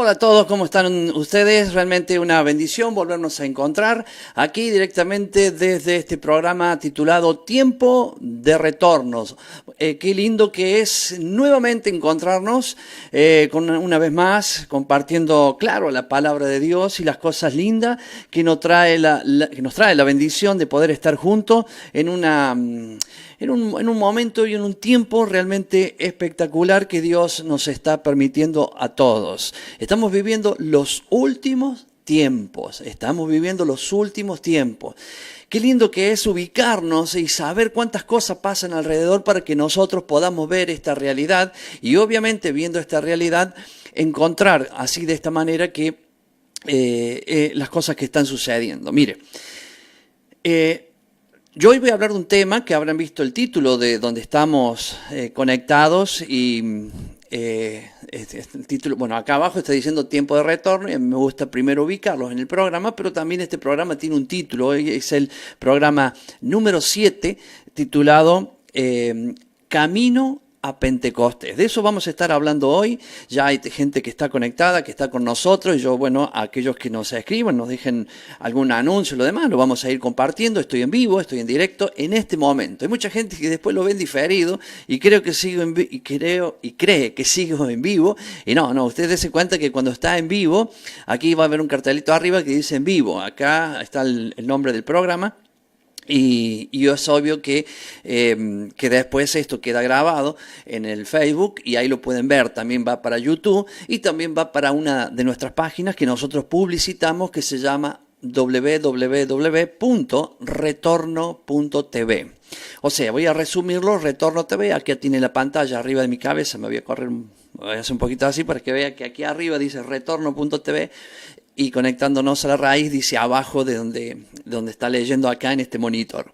Hola a todos, ¿cómo están ustedes? Realmente una bendición volvernos a encontrar aquí directamente desde este programa titulado Tiempo de Retornos. Qué lindo que es nuevamente encontrarnos una vez más compartiendo, claro, la palabra de Dios y las cosas lindas que nos trae la bendición de poder estar juntos en un momento y en un tiempo realmente espectacular que Dios nos está permitiendo a todos. Estamos viviendo los últimos tiempos, Qué lindo que es ubicarnos y saber cuántas cosas pasan alrededor para que nosotros podamos ver esta realidad y obviamente viendo esta realidad encontrar así de esta manera que las cosas que están sucediendo. Mire, yo hoy voy a hablar de un tema que habrán visto el título de donde estamos conectados y el título, bueno, acá abajo está diciendo tiempo de retorno y me gusta primero ubicarlos en el programa, pero también este programa tiene un título, hoy es el programa número 7 titulado Camino a Pentecostés. De eso vamos a estar hablando hoy. Ya hay gente que está conectada, que está con nosotros. Y yo, bueno, a aquellos que nos escriban, nos dejen algún anuncio y lo demás, lo vamos a ir compartiendo. Estoy en vivo, estoy en directo en este momento. Hay mucha gente que después lo ven diferido y creo que sigo y cree que sigo en vivo. Y no, ustedes dense cuenta que cuando está en vivo, aquí va a haber un cartelito arriba que dice en vivo. Acá está el nombre del programa. Y es obvio que después esto queda grabado en el Facebook y ahí lo pueden ver. También va para YouTube y también va para una de nuestras páginas que nosotros publicitamos que se llama www.retorno.tv. O sea, voy a resumirlo, Retorno TV, aquí tiene la pantalla arriba de mi cabeza, voy a hacer un poquito así para que vea que aquí arriba dice Retorno.tv. Y conectándonos a la raíz dice abajo de donde está leyendo acá en este monitor.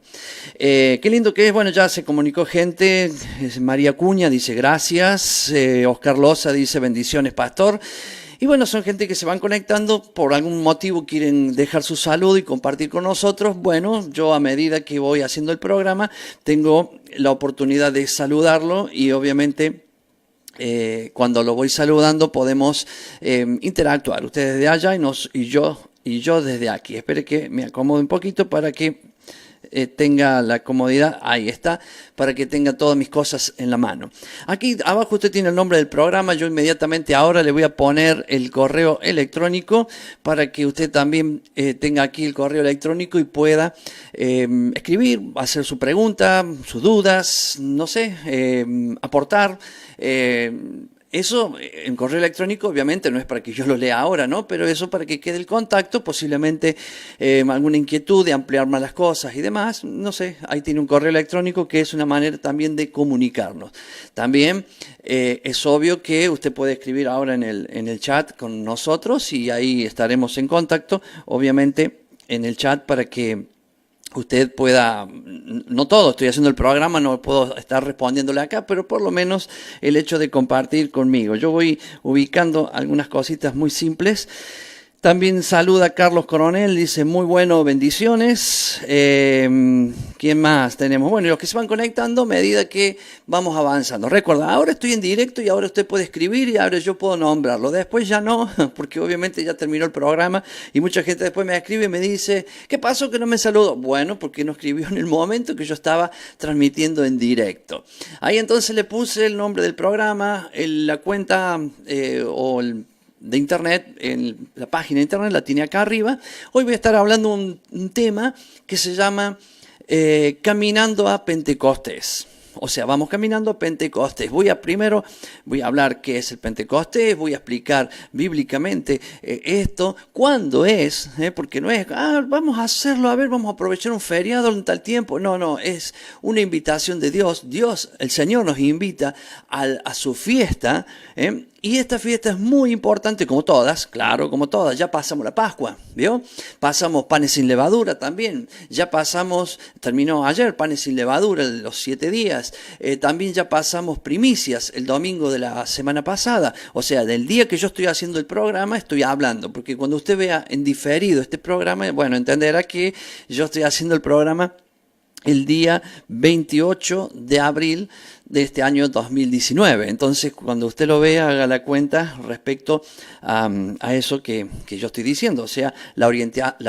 Qué lindo que es, bueno, ya se comunicó gente. María Cuña dice gracias, Oscar Loza dice bendiciones pastor. Y bueno, son gente que se van conectando, por algún motivo quieren dejar su saludo y compartir con nosotros. Bueno, yo a medida que voy haciendo el programa tengo la oportunidad de saludarlo y obviamente cuando lo voy saludando podemos interactuar, ustedes desde allá y yo desde aquí. Espere que me acomode un poquito para que tenga la comodidad, ahí está, para que tenga todas mis cosas en la mano. Aquí abajo usted tiene el nombre del programa, yo inmediatamente ahora le voy a poner el correo electrónico para que usted también tenga aquí el correo electrónico y pueda escribir, hacer su pregunta, sus dudas, no sé, aportar. Eso en correo electrónico obviamente no es para que yo lo lea ahora, ¿no? Pero eso para que quede el contacto, posiblemente alguna inquietud de ampliar más las cosas y demás, no sé, ahí tiene un correo electrónico que es una manera también de comunicarnos. También es obvio que usted puede escribir ahora en el chat con nosotros y ahí estaremos en contacto, obviamente en el chat para que usted pueda, no todo, estoy haciendo el programa, no puedo estar respondiéndole acá, pero por lo menos el hecho de compartir conmigo. Yo voy ubicando algunas cositas muy simples. También saluda Carlos Coronel, dice muy bueno, bendiciones. ¿Quién más tenemos? Bueno, y los que se van conectando a medida que vamos avanzando. Recuerda, ahora estoy en directo y ahora usted puede escribir y ahora yo puedo nombrarlo. Después ya no, porque obviamente ya terminó el programa y mucha gente después me escribe y me dice, ¿qué pasó que no me saludó? Bueno, porque no escribió en el momento que yo estaba transmitiendo en directo. Ahí entonces le puse el nombre del programa, la cuenta de internet, en la página de internet la tiene acá arriba. Hoy voy a estar hablando un tema que se llama Caminando a Pentecostés. O sea, vamos caminando a Pentecostés. Primero voy a hablar qué es el Pentecostés, voy a explicar bíblicamente esto, cuándo es, porque no es, vamos a hacerlo, vamos a aprovechar un feriado en tal tiempo. No, es una invitación de Dios. Dios, el Señor nos invita a su fiesta, y esta fiesta es muy importante, como todas, claro, como todas. Ya pasamos la Pascua, ¿vio? Pasamos panes sin levadura también. Ya terminó ayer panes sin levadura, los 7 días. También ya pasamos primicias el domingo de la semana pasada. O sea, del día que yo estoy haciendo el programa, estoy hablando. Porque cuando usted vea en diferido este programa, bueno, entenderá que yo estoy haciendo el programa el día 28 de abril de este año 2019. Entonces, cuando usted lo vea, haga la cuenta respecto a eso que yo estoy diciendo, o sea, la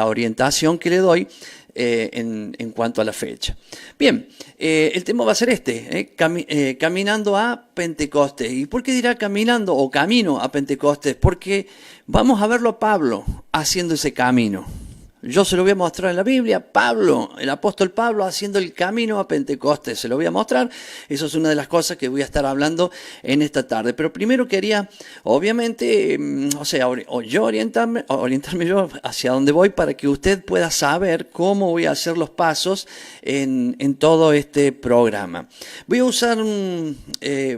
orientación que le doy en cuanto a la fecha. Bien, el tema va a ser caminando a Pentecostés. ¿Y por qué dirá caminando o camino a Pentecostés? Porque vamos a verlo a Pablo haciendo ese camino. Yo se lo voy a mostrar en la Biblia, Pablo, el apóstol Pablo haciendo el camino a Pentecostés, se lo voy a mostrar. Eso es una de las cosas que voy a estar hablando en esta tarde. Pero primero quería, obviamente, yo orientarme yo hacia dónde voy para que usted pueda saber cómo voy a hacer los pasos en todo este programa. Voy a usar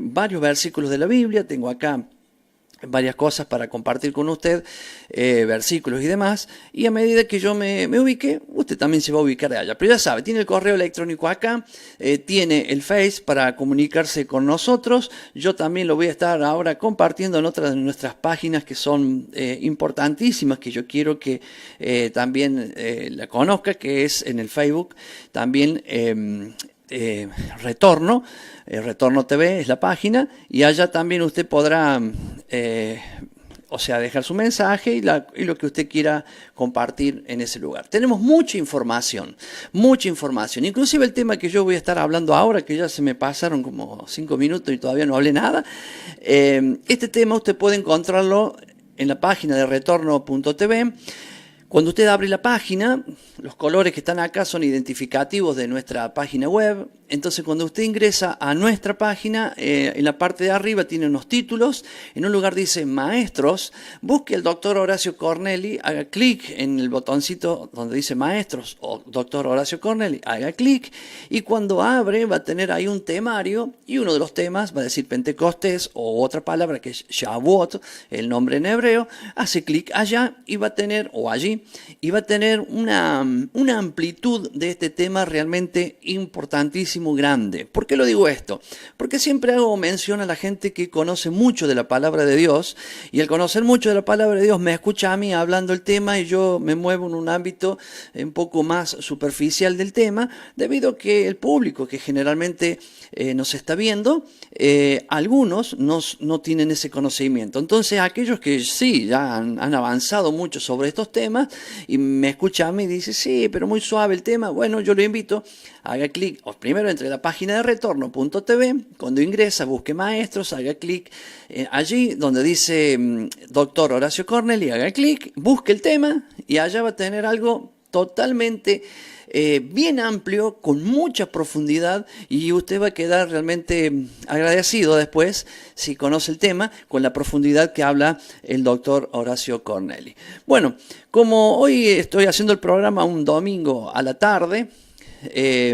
varios versículos de la Biblia, tengo acá varias cosas para compartir con usted, versículos y demás, y a medida que yo me ubique, usted también se va a ubicar de allá. Pero ya sabe, tiene el correo electrónico acá, tiene el Face para comunicarse con nosotros. Yo también lo voy a estar ahora compartiendo en otras de nuestras páginas que son importantísimas, que yo quiero que también la conozca, que es en el Facebook, también Retorno TV es la página, y allá también usted podrá dejar su mensaje y lo que usted quiera compartir en ese lugar. Tenemos mucha información, inclusive el tema que yo voy a estar hablando ahora, que ya se me pasaron como 5 minutos y todavía no hablé nada. Este tema usted puede encontrarlo en la página de retorno.tv. Cuando usted abre la página, los colores que están acá son identificativos de nuestra página web. Entonces, cuando usted ingresa a nuestra página, en la parte de arriba tiene unos títulos. En un lugar dice Maestros. Busque el Dr. Horacio Corneli, haga clic en el botoncito donde dice Maestros o Dr. Horacio Corneli, haga clic. Y cuando abre, va a tener ahí un temario. Y uno de los temas va a decir Pentecostés o otra palabra que es Shavuot, el nombre en hebreo. Hace clic allá y va a tener, o allí, y va a tener una amplitud de este tema realmente importantísimo, grande. ¿Por qué lo digo esto? Porque siempre hago mención a la gente que conoce mucho de la palabra de Dios, y al conocer mucho de la palabra de Dios me escucha a mí hablando el tema y yo me muevo en un ámbito un poco más superficial del tema, debido a que el público que generalmente nos está viendo, algunos no tienen ese conocimiento. Entonces, aquellos que sí ya han avanzado mucho sobre estos temas y me escucha a mí y dice, sí, pero muy suave el tema, bueno, yo lo invito, haga clic, primero entre la página de retorno.tv, cuando ingresa, busque Maestros, haga clic allí donde dice Dr. Horacio Corneli, haga clic, busque el tema y allá va a tener algo totalmente bien amplio, con mucha profundidad, y usted va a quedar realmente agradecido después, si conoce el tema, con la profundidad que habla el doctor Horacio Corneli. Bueno, como hoy estoy haciendo el programa un domingo a la tarde,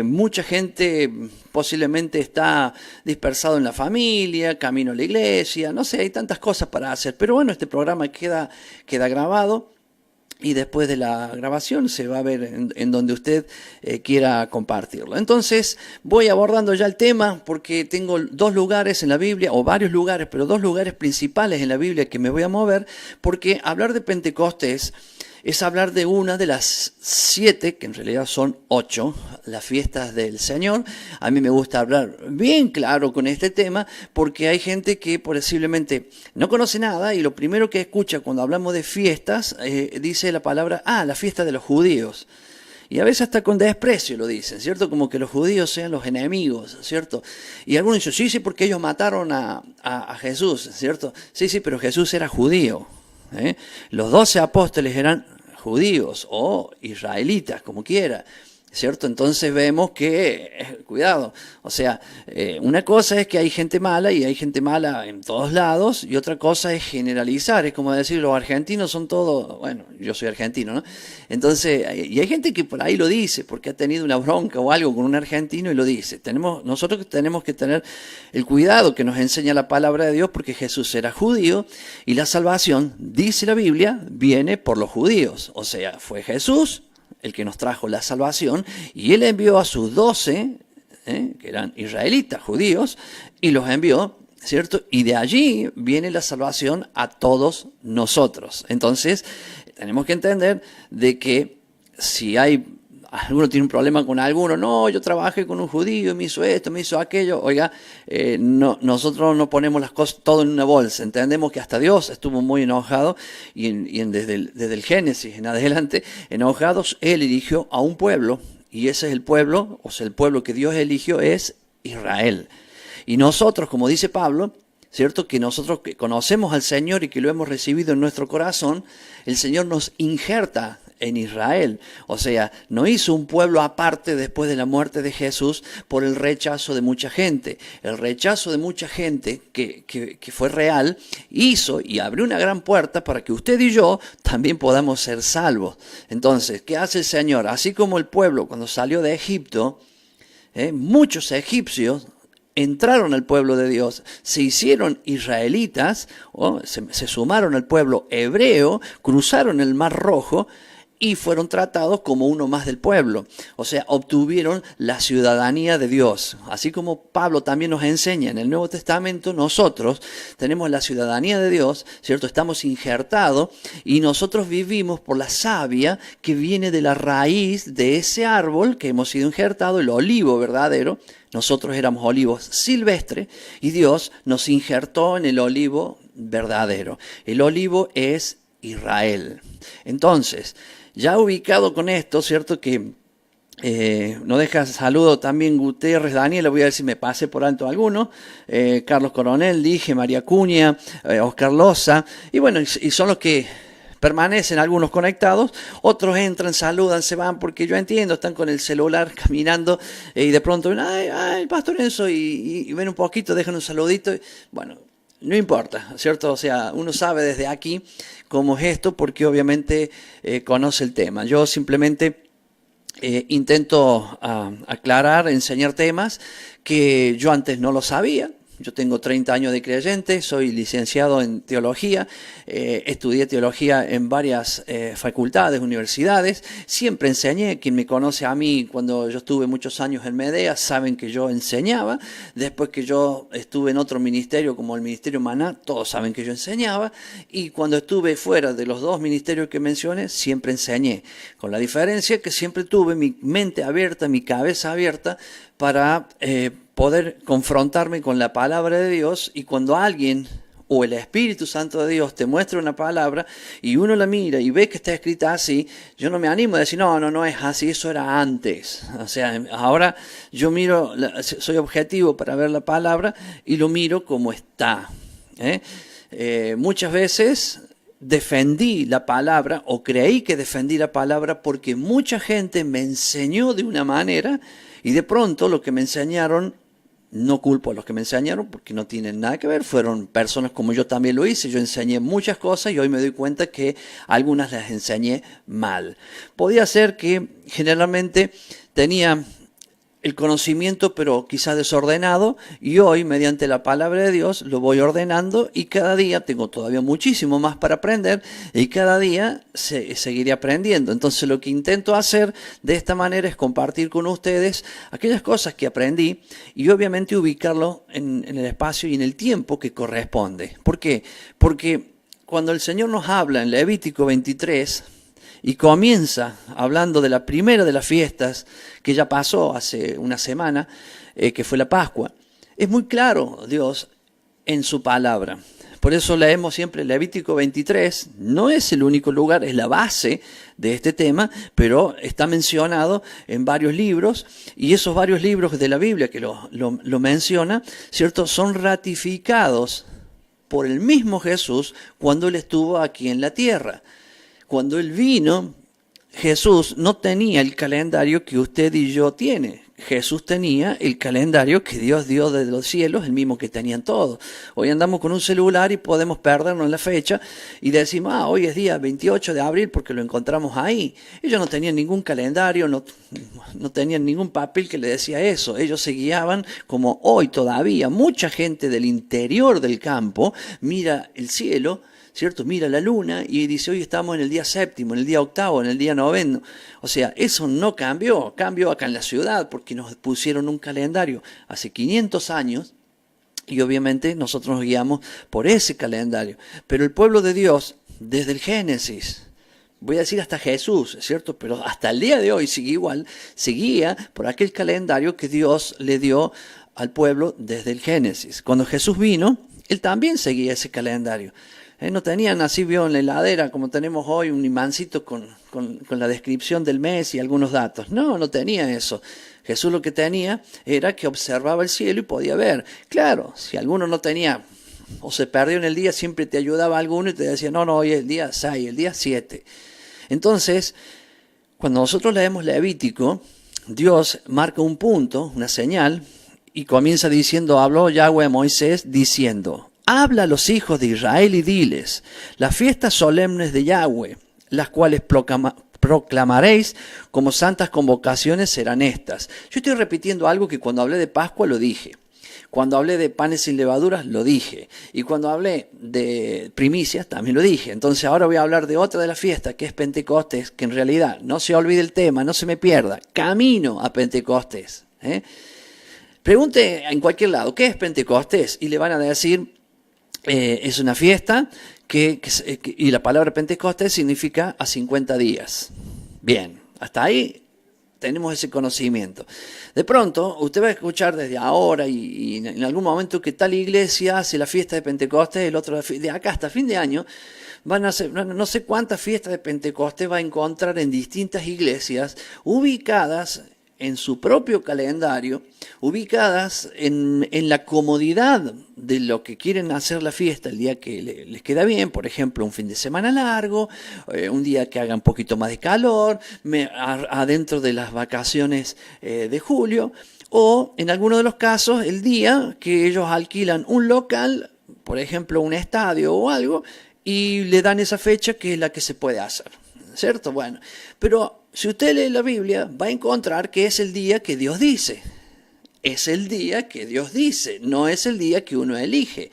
mucha gente posiblemente está dispersado en la familia, camino a la iglesia, no sé, hay tantas cosas para hacer, pero bueno, este programa queda grabado. Y después de la grabación se va a ver en donde usted quiera compartirlo. Entonces voy abordando ya el tema porque tengo 2 lugares en la Biblia, o varios lugares, pero 2 lugares principales en la Biblia que me voy a mover, porque hablar de Pentecostés es hablar de una de las 7, que en realidad son 8, las fiestas del Señor. A mí me gusta hablar bien claro con este tema, porque hay gente que posiblemente no conoce nada y lo primero que escucha cuando hablamos de fiestas, dice la palabra, la fiesta de los judíos. Y a veces hasta con desprecio lo dicen, ¿cierto? Como que los judíos sean los enemigos, ¿cierto? Y algunos dicen, sí, porque ellos mataron a Jesús, ¿cierto? Sí, pero Jesús era judío. Los 12 apóstoles eran judíos o israelitas, como quiera, ¿cierto? Entonces vemos que, cuidado, o sea, una cosa es que hay gente mala y hay gente mala en todos lados, y otra cosa es generalizar, es como decir, los argentinos son todos, bueno, yo soy argentino, ¿no? Entonces, y hay gente que por ahí lo dice, porque ha tenido una bronca o algo con un argentino y lo dice. Nosotros tenemos que tener el cuidado que nos enseña la palabra de Dios, porque Jesús era judío y la salvación, dice la Biblia, viene por los judíos, o sea, fue Jesús el que nos trajo la salvación, y él envió a sus 12, que eran israelitas, judíos, y los envió, ¿cierto? Y de allí viene la salvación a todos nosotros. Entonces, tenemos que entender de que si hay alguno tiene un problema con alguno, no, yo trabajé con un judío, me hizo esto, me hizo aquello. Oiga, no, nosotros no ponemos las cosas todo en una bolsa. Entendemos que hasta Dios estuvo muy enojado desde el Génesis en adelante, enojados, Él eligió a un pueblo y ese es el pueblo, o sea, el pueblo que Dios eligió es Israel. Y nosotros, como dice Pablo, ¿cierto? Que nosotros que conocemos al Señor y que lo hemos recibido en nuestro corazón, el Señor nos injerta en Israel. O sea, no hizo un pueblo aparte después de la muerte de Jesús por el rechazo de mucha gente. El rechazo de mucha gente que fue real hizo y abrió una gran puerta para que usted y yo también podamos ser salvos. Entonces, ¿qué hace el Señor? Así como el pueblo cuando salió de Egipto, muchos egipcios entraron al pueblo de Dios, se hicieron israelitas, se sumaron al pueblo hebreo, cruzaron el Mar Rojo y fueron tratados como uno más del pueblo. O sea, obtuvieron la ciudadanía de Dios. Así como Pablo también nos enseña en el Nuevo Testamento, nosotros tenemos la ciudadanía de Dios, ¿cierto? Estamos injertados y nosotros vivimos por la savia que viene de la raíz de ese árbol que hemos sido injertados, el olivo verdadero. Nosotros éramos olivos silvestres y Dios nos injertó en el olivo verdadero. El olivo es Israel. Entonces, ya ubicado con esto, ¿cierto? Que nos deja saludo también Gutiérrez, Daniel, voy a ver si me pasé por alto alguno, Carlos Coronel, dije, María Cuña, Oscar Loza, y bueno, y son los que permanecen algunos conectados, otros entran, saludan, se van, porque yo entiendo, están con el celular caminando y de pronto ven, ay, el pastor Enzo, y ven un poquito, dejan un saludito, bueno, no importa, ¿cierto? O sea, uno sabe desde aquí cómo es esto porque obviamente conoce el tema. Yo simplemente intento aclarar, enseñar temas que yo antes no lo sabía. Yo tengo 30 años de creyente, soy licenciado en teología, estudié teología en varias facultades, universidades, siempre enseñé. Quien me conoce a mí cuando yo estuve muchos años en Medea saben que yo enseñaba, después que yo estuve en otro ministerio como el Ministerio Maná, todos saben que yo enseñaba, y cuando estuve fuera de los dos ministerios que mencioné, siempre enseñé, con la diferencia que siempre tuve mi mente abierta, mi cabeza abierta para poder confrontarme con la palabra de Dios, y cuando alguien o el Espíritu Santo de Dios te muestra una palabra y uno la mira y ve que está escrita así, yo no me animo a decir, no es así, eso era antes. O sea, ahora yo miro, soy objetivo para ver la palabra y lo miro como está. Muchas veces defendí la palabra o creí que defendí la palabra porque mucha gente me enseñó de una manera y de pronto lo que me enseñaron, no culpo a los que me enseñaron porque no tienen nada que ver, fueron personas como yo también lo hice, yo enseñé muchas cosas y hoy me doy cuenta que algunas las enseñé mal. Podía ser que generalmente tenía el conocimiento pero quizás desordenado y hoy mediante la palabra de Dios lo voy ordenando y cada día tengo todavía muchísimo más para aprender y cada día seguiré aprendiendo. Entonces lo que intento hacer de esta manera es compartir con ustedes aquellas cosas que aprendí y obviamente ubicarlo en el espacio y en el tiempo que corresponde. ¿Por qué? Porque cuando el Señor nos habla en Levítico 23 y comienza hablando de la primera de las fiestas que ya pasó hace una semana, que fue la Pascua. Es muy claro Dios en su palabra. Por eso leemos siempre Levítico 23. No es el único lugar, es la base de este tema, pero está mencionado en varios libros. Y esos varios libros de la Biblia que lo menciona, ¿cierto? Son ratificados por el mismo Jesús cuando Él estuvo aquí en la tierra. Cuando Él vino, Jesús no tenía el calendario que usted y yo tiene. Jesús tenía el calendario que Dios dio desde los cielos, el mismo que tenían todos. Hoy andamos con un celular y podemos perdernos en la fecha y decimos, hoy es día 28 de abril porque lo encontramos ahí. Ellos no tenían ningún calendario, no tenían ningún papel que le decía eso. Ellos se guiaban como hoy todavía. Mucha gente del interior del campo mira el cielo, ¿cierto? Mira la luna y dice, hoy estamos en el día séptimo, en el día octavo, en el día noveno. O sea, eso no cambió acá en la ciudad porque nos pusieron un calendario hace 500 años y obviamente nosotros nos guiamos por ese calendario. Pero el pueblo de Dios, desde el Génesis, voy a decir hasta Jesús, ¿cierto? Pero hasta el día de hoy sigue igual, seguía por aquel calendario que Dios le dio al pueblo desde el Génesis. Cuando Jesús vino, él también seguía ese calendario. No tenían así, vio en la heladera, como tenemos hoy, un imancito con la descripción del mes y algunos datos. No, no tenía eso. Jesús lo que tenía era que observaba el cielo y podía ver. Claro, si alguno no tenía o se perdió en el día, siempre te ayudaba alguno y te decía, no, hoy es el día 6, el día 7. Entonces, cuando nosotros leemos Levítico, Dios marca un punto, una señal, y comienza diciendo, habló Yahweh a Moisés diciendo, habla a los hijos de Israel y diles, las fiestas solemnes de Yahweh, las cuales proclamaréis como santas convocaciones serán estas. Yo estoy repitiendo algo que cuando hablé de Pascua lo dije. Cuando hablé de panes sin levaduras, lo dije. Y cuando hablé de primicias, también lo dije. Entonces ahora voy a hablar de otra de las fiestas, que es Pentecostés, que en realidad, no se olvide el tema, no se me pierda, camino a Pentecostés. Pregunte en cualquier lado, ¿qué es Pentecostés? Y le van a decir, es una fiesta y la palabra Pentecostés significa a 50 días. Bien, hasta ahí tenemos ese conocimiento. De pronto, usted va a escuchar desde ahora y en algún momento que tal iglesia hace la fiesta de Pentecostés, el otro de acá hasta fin de año, van a hacer, no sé cuántas fiestas de Pentecostés va a encontrar en distintas iglesias ubicadas en su propio calendario, ubicadas en la comodidad de lo que quieren hacer la fiesta el día que les queda bien, por ejemplo, un fin de semana largo, un día que haga un poquito más de calor, adentro de las vacaciones de julio, o en algunos de los casos el día que ellos alquilan un local, por ejemplo un estadio o algo, y le dan esa fecha que es la que se puede hacer, ¿cierto? Bueno, pero si usted lee la Biblia, va a encontrar que es el día que Dios dice. Es el día que Dios dice, no es el día que uno elige.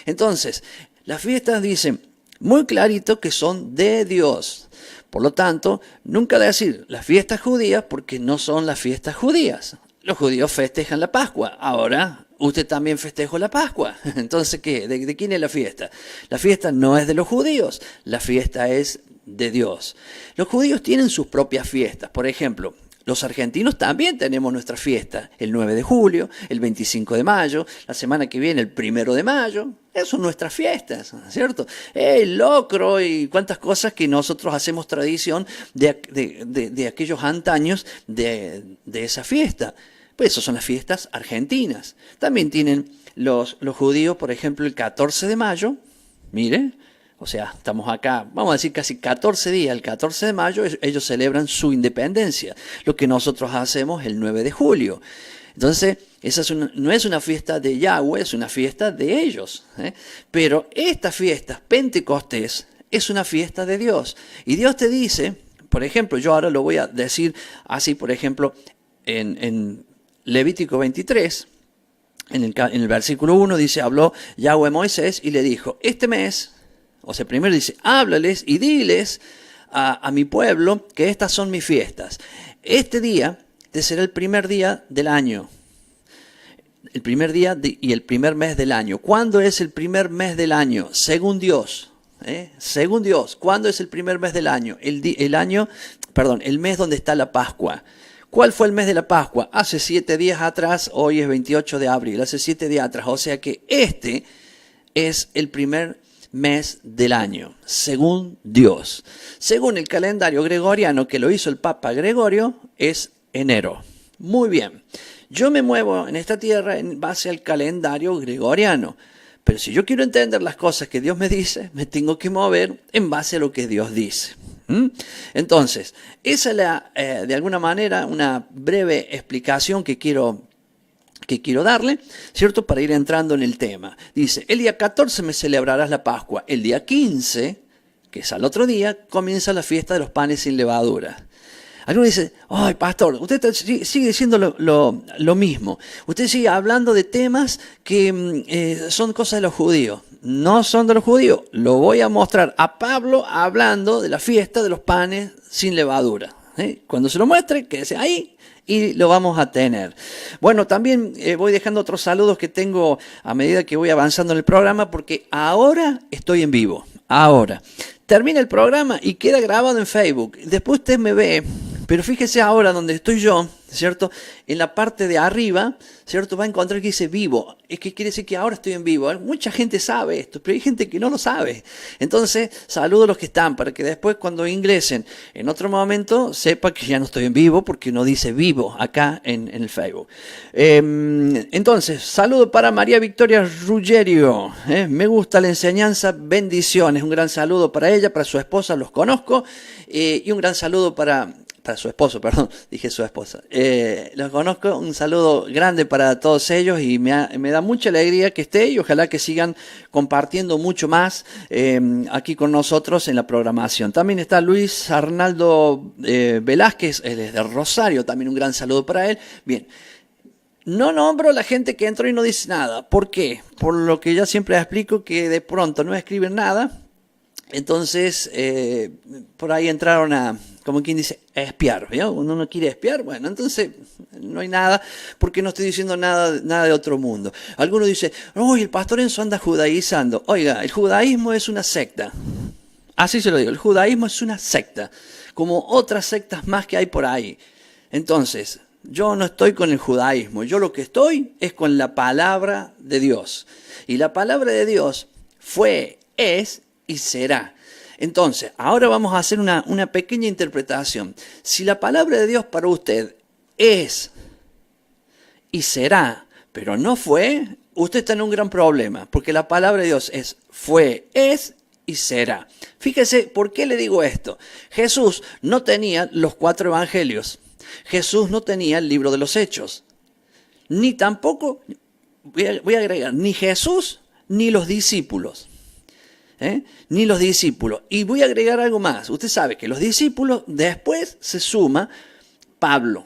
Entonces, las fiestas dicen muy clarito que son de Dios. Por lo tanto, nunca decir las fiestas judías porque no son las fiestas judías. Los judíos festejan la Pascua. Ahora, usted también festejó la Pascua. Entonces, ¿qué? ¿De quién es la fiesta? La fiesta no es de los judíos, la fiesta es de Dios. Los judíos tienen sus propias fiestas. Por ejemplo, los argentinos también tenemos nuestra fiesta. El 9 de julio, el 25 de mayo, la semana que viene el 1 de mayo. Esas son nuestras fiestas, ¿cierto? El locro y cuántas cosas que nosotros hacemos tradición de aquellos antaños de esa fiesta. Pues esas son las fiestas argentinas. También tienen los judíos, por ejemplo, el 14 de mayo. Mire, o sea, estamos acá, vamos a decir casi 14 días, el 14 de mayo ellos celebran su independencia, lo que nosotros hacemos el 9 de julio. Entonces, no es una fiesta de Yahweh, es una fiesta de ellos. Pero esta fiesta, Pentecostés, es una fiesta de Dios. Y Dios te dice, por ejemplo, yo ahora lo voy a decir así, por ejemplo, en Levítico 23, en el versículo 1 dice, habló Yahweh a Moisés y le dijo, este mes... O sea, primero dice, háblales y diles a mi pueblo que estas son mis fiestas. Este día te será el primer día del año. El primer día y el primer mes del año. ¿Cuándo es el primer mes del año? Según Dios. Según Dios. ¿Cuándo es el primer mes del año? El mes donde está la Pascua. ¿Cuál fue el mes de la Pascua? Hace 7 días atrás, hoy es 28 de abril, hace 7 días atrás. O sea que este es el primer mes del año, según Dios. Según el calendario gregoriano que lo hizo el Papa Gregorio, es enero. Muy bien. Yo me muevo en esta tierra en base al calendario gregoriano. Pero si yo quiero entender las cosas que Dios me dice, me tengo que mover en base a lo que Dios dice. Entonces, esa es de alguna manera una breve explicación que quiero darle, ¿cierto? Para ir entrando en el tema. Dice, el día 14 me celebrarás la Pascua. El día 15, que es al otro día, comienza la fiesta de los panes sin levadura. Algunos dicen, ay, pastor, usted sigue diciendo lo mismo. Usted sigue hablando de temas que son cosas de los judíos. No son de los judíos. Lo voy a mostrar a Pablo hablando de la fiesta de los panes sin levadura. Cuando se lo muestre, quédese ahí y lo vamos a tener. Bueno, también voy dejando otros saludos que tengo a medida que voy avanzando en el programa porque ahora estoy en vivo. Ahora, termina el programa y queda grabado en Facebook. Después usted me ve, pero fíjese ahora donde estoy yo, ¿cierto? En la parte de arriba, ¿cierto? Va a encontrar que dice vivo. Es que quiere decir que ahora estoy en vivo. Mucha gente sabe esto, pero hay gente que no lo sabe. Entonces, saludo a los que están para que después cuando ingresen en otro momento sepa que ya no estoy en vivo porque no dice vivo acá en el Facebook. Entonces, saludo para María Victoria Ruggerio. Me gusta la enseñanza, bendiciones. Un gran saludo para ella, para su esposa, los conozco. Y un gran saludo para su esposo, perdón, dije su esposa. Los conozco, un saludo grande para todos ellos y me da mucha alegría que esté y ojalá que sigan compartiendo mucho más aquí con nosotros en la programación. También está Luis Arnaldo Velázquez, él es de Rosario, también un gran saludo para él. Bien, no nombro a la gente que entró y no dice nada. ¿Por qué? Por lo que ya siempre explico, que de pronto no escriben nada. Entonces, por ahí entraron a, como quien dice, a espiar. ¿Ya? Uno no quiere espiar, bueno, entonces no hay nada, porque no estoy diciendo nada de otro mundo. Algunos dicen, el pastor Enzo anda judaizando. Oiga, el judaísmo es una secta. Así se lo digo, el judaísmo es una secta, como otras sectas más que hay por ahí. Entonces, yo no estoy con el judaísmo, yo lo que estoy es con la palabra de Dios. Y la palabra de Dios fue, es y será. Entonces, ahora vamos a hacer una pequeña interpretación. Si la palabra de Dios para usted es y será, pero no fue, usted está en un gran problema, porque la palabra de Dios es, fue, es y será. Fíjese, ¿por qué le digo esto? Jesús no tenía los 4 evangelios. Jesús no tenía el libro de los Hechos. Ni tampoco, voy a agregar, ni Jesús ni los discípulos. Ni los discípulos. Y voy a agregar algo más. Usted sabe que los discípulos, después se suma Pablo.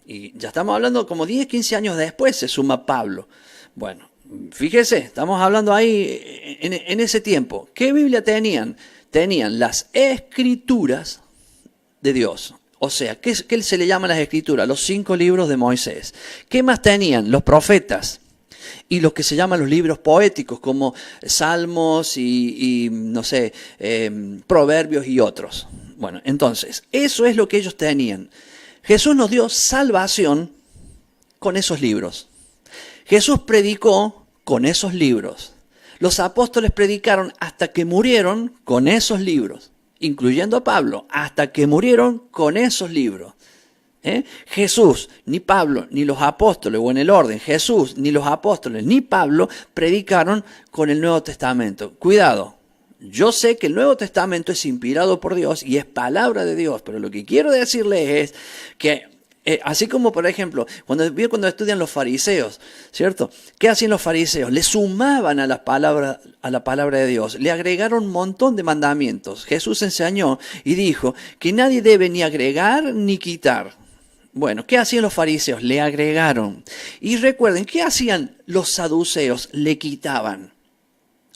Y ya estamos hablando como 10, 15 años después se suma Pablo. Bueno, fíjese, estamos hablando ahí en ese tiempo. ¿Qué Biblia tenían? Tenían las escrituras de Dios. O sea, ¿qué se le llama las escrituras? Los 5 libros de Moisés. ¿Qué más tenían? Los profetas. Y los que se llaman los libros poéticos, como Salmos y no sé, Proverbios y otros. Bueno, entonces, eso es lo que ellos tenían. Jesús nos dio salvación con esos libros. Jesús predicó con esos libros. Los apóstoles predicaron hasta que murieron con esos libros, incluyendo a Pablo, hasta que murieron con esos libros. Jesús, ni Pablo, ni los apóstoles, o en el orden, Jesús, ni los apóstoles, ni Pablo predicaron con el Nuevo Testamento. Cuidado, yo sé que el Nuevo Testamento es inspirado por Dios y es palabra de Dios, pero lo que quiero decirles es que, así como por ejemplo, cuando estudian los fariseos, ¿cierto? ¿Qué hacían los fariseos? Le sumaban a la palabra de Dios, le agregaron un montón de mandamientos. Jesús enseñó y dijo que nadie debe ni agregar ni quitar. Bueno, ¿qué hacían los fariseos? Le agregaron. Y recuerden, ¿qué hacían los saduceos? Le quitaban.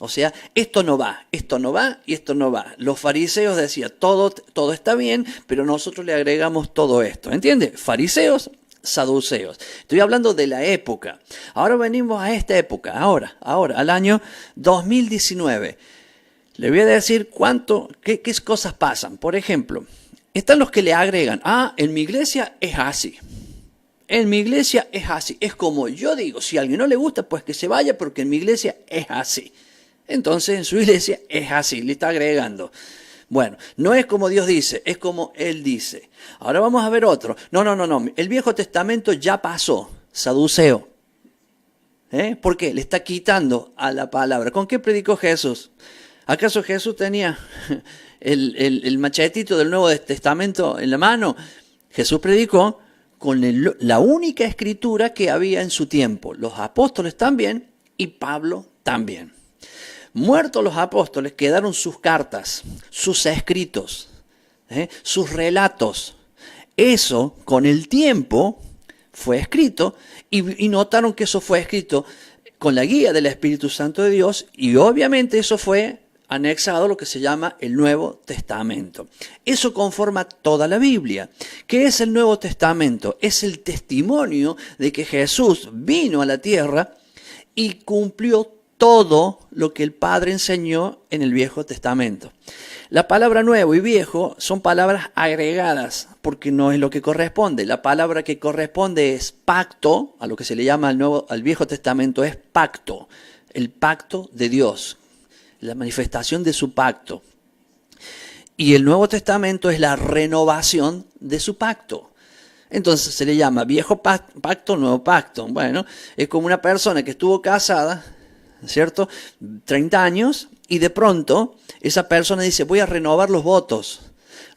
O sea, esto no va y esto no va. Los fariseos decían, todo está bien, pero nosotros le agregamos todo esto. ¿Entiende? Fariseos, saduceos. Estoy hablando de la época. Ahora venimos a esta época, ahora, al año 2019. Le voy a decir qué cosas pasan. Por ejemplo, están los que le agregan, en mi iglesia es así. En mi iglesia es así. Es como yo digo, si a alguien no le gusta, pues que se vaya porque en mi iglesia es así. Entonces en su iglesia es así, le está agregando. Bueno, no es como Dios dice, es como Él dice. Ahora vamos a ver otro. No. El Viejo Testamento ya pasó, saduceo. ¿Por qué? Le está quitando a la palabra. ¿Con qué predicó Jesús? ¿Acaso Jesús tenía el machetito del Nuevo Testamento en la mano? Jesús predicó con la única escritura que había en su tiempo. Los apóstoles también y Pablo también. Muertos los apóstoles quedaron sus cartas, sus escritos, sus relatos. Eso con el tiempo fue escrito y notaron que eso fue escrito con la guía del Espíritu Santo de Dios y obviamente eso fue anexado a lo que se llama el Nuevo Testamento. Eso conforma toda la Biblia. ¿Qué es el Nuevo Testamento? Es el testimonio de que Jesús vino a la tierra y cumplió todo lo que el Padre enseñó en el Viejo Testamento. La palabra nuevo y viejo son palabras agregadas, porque no es lo que corresponde. La palabra que corresponde es pacto, a lo que se le llama al Viejo Testamento es pacto, el pacto de Dios, la manifestación de su pacto. Y el Nuevo Testamento es la renovación de su pacto. Entonces se le llama viejo pacto, nuevo pacto. Bueno, es como una persona que estuvo casada, ¿cierto? 30 años, y de pronto esa persona dice, voy a renovar los votos.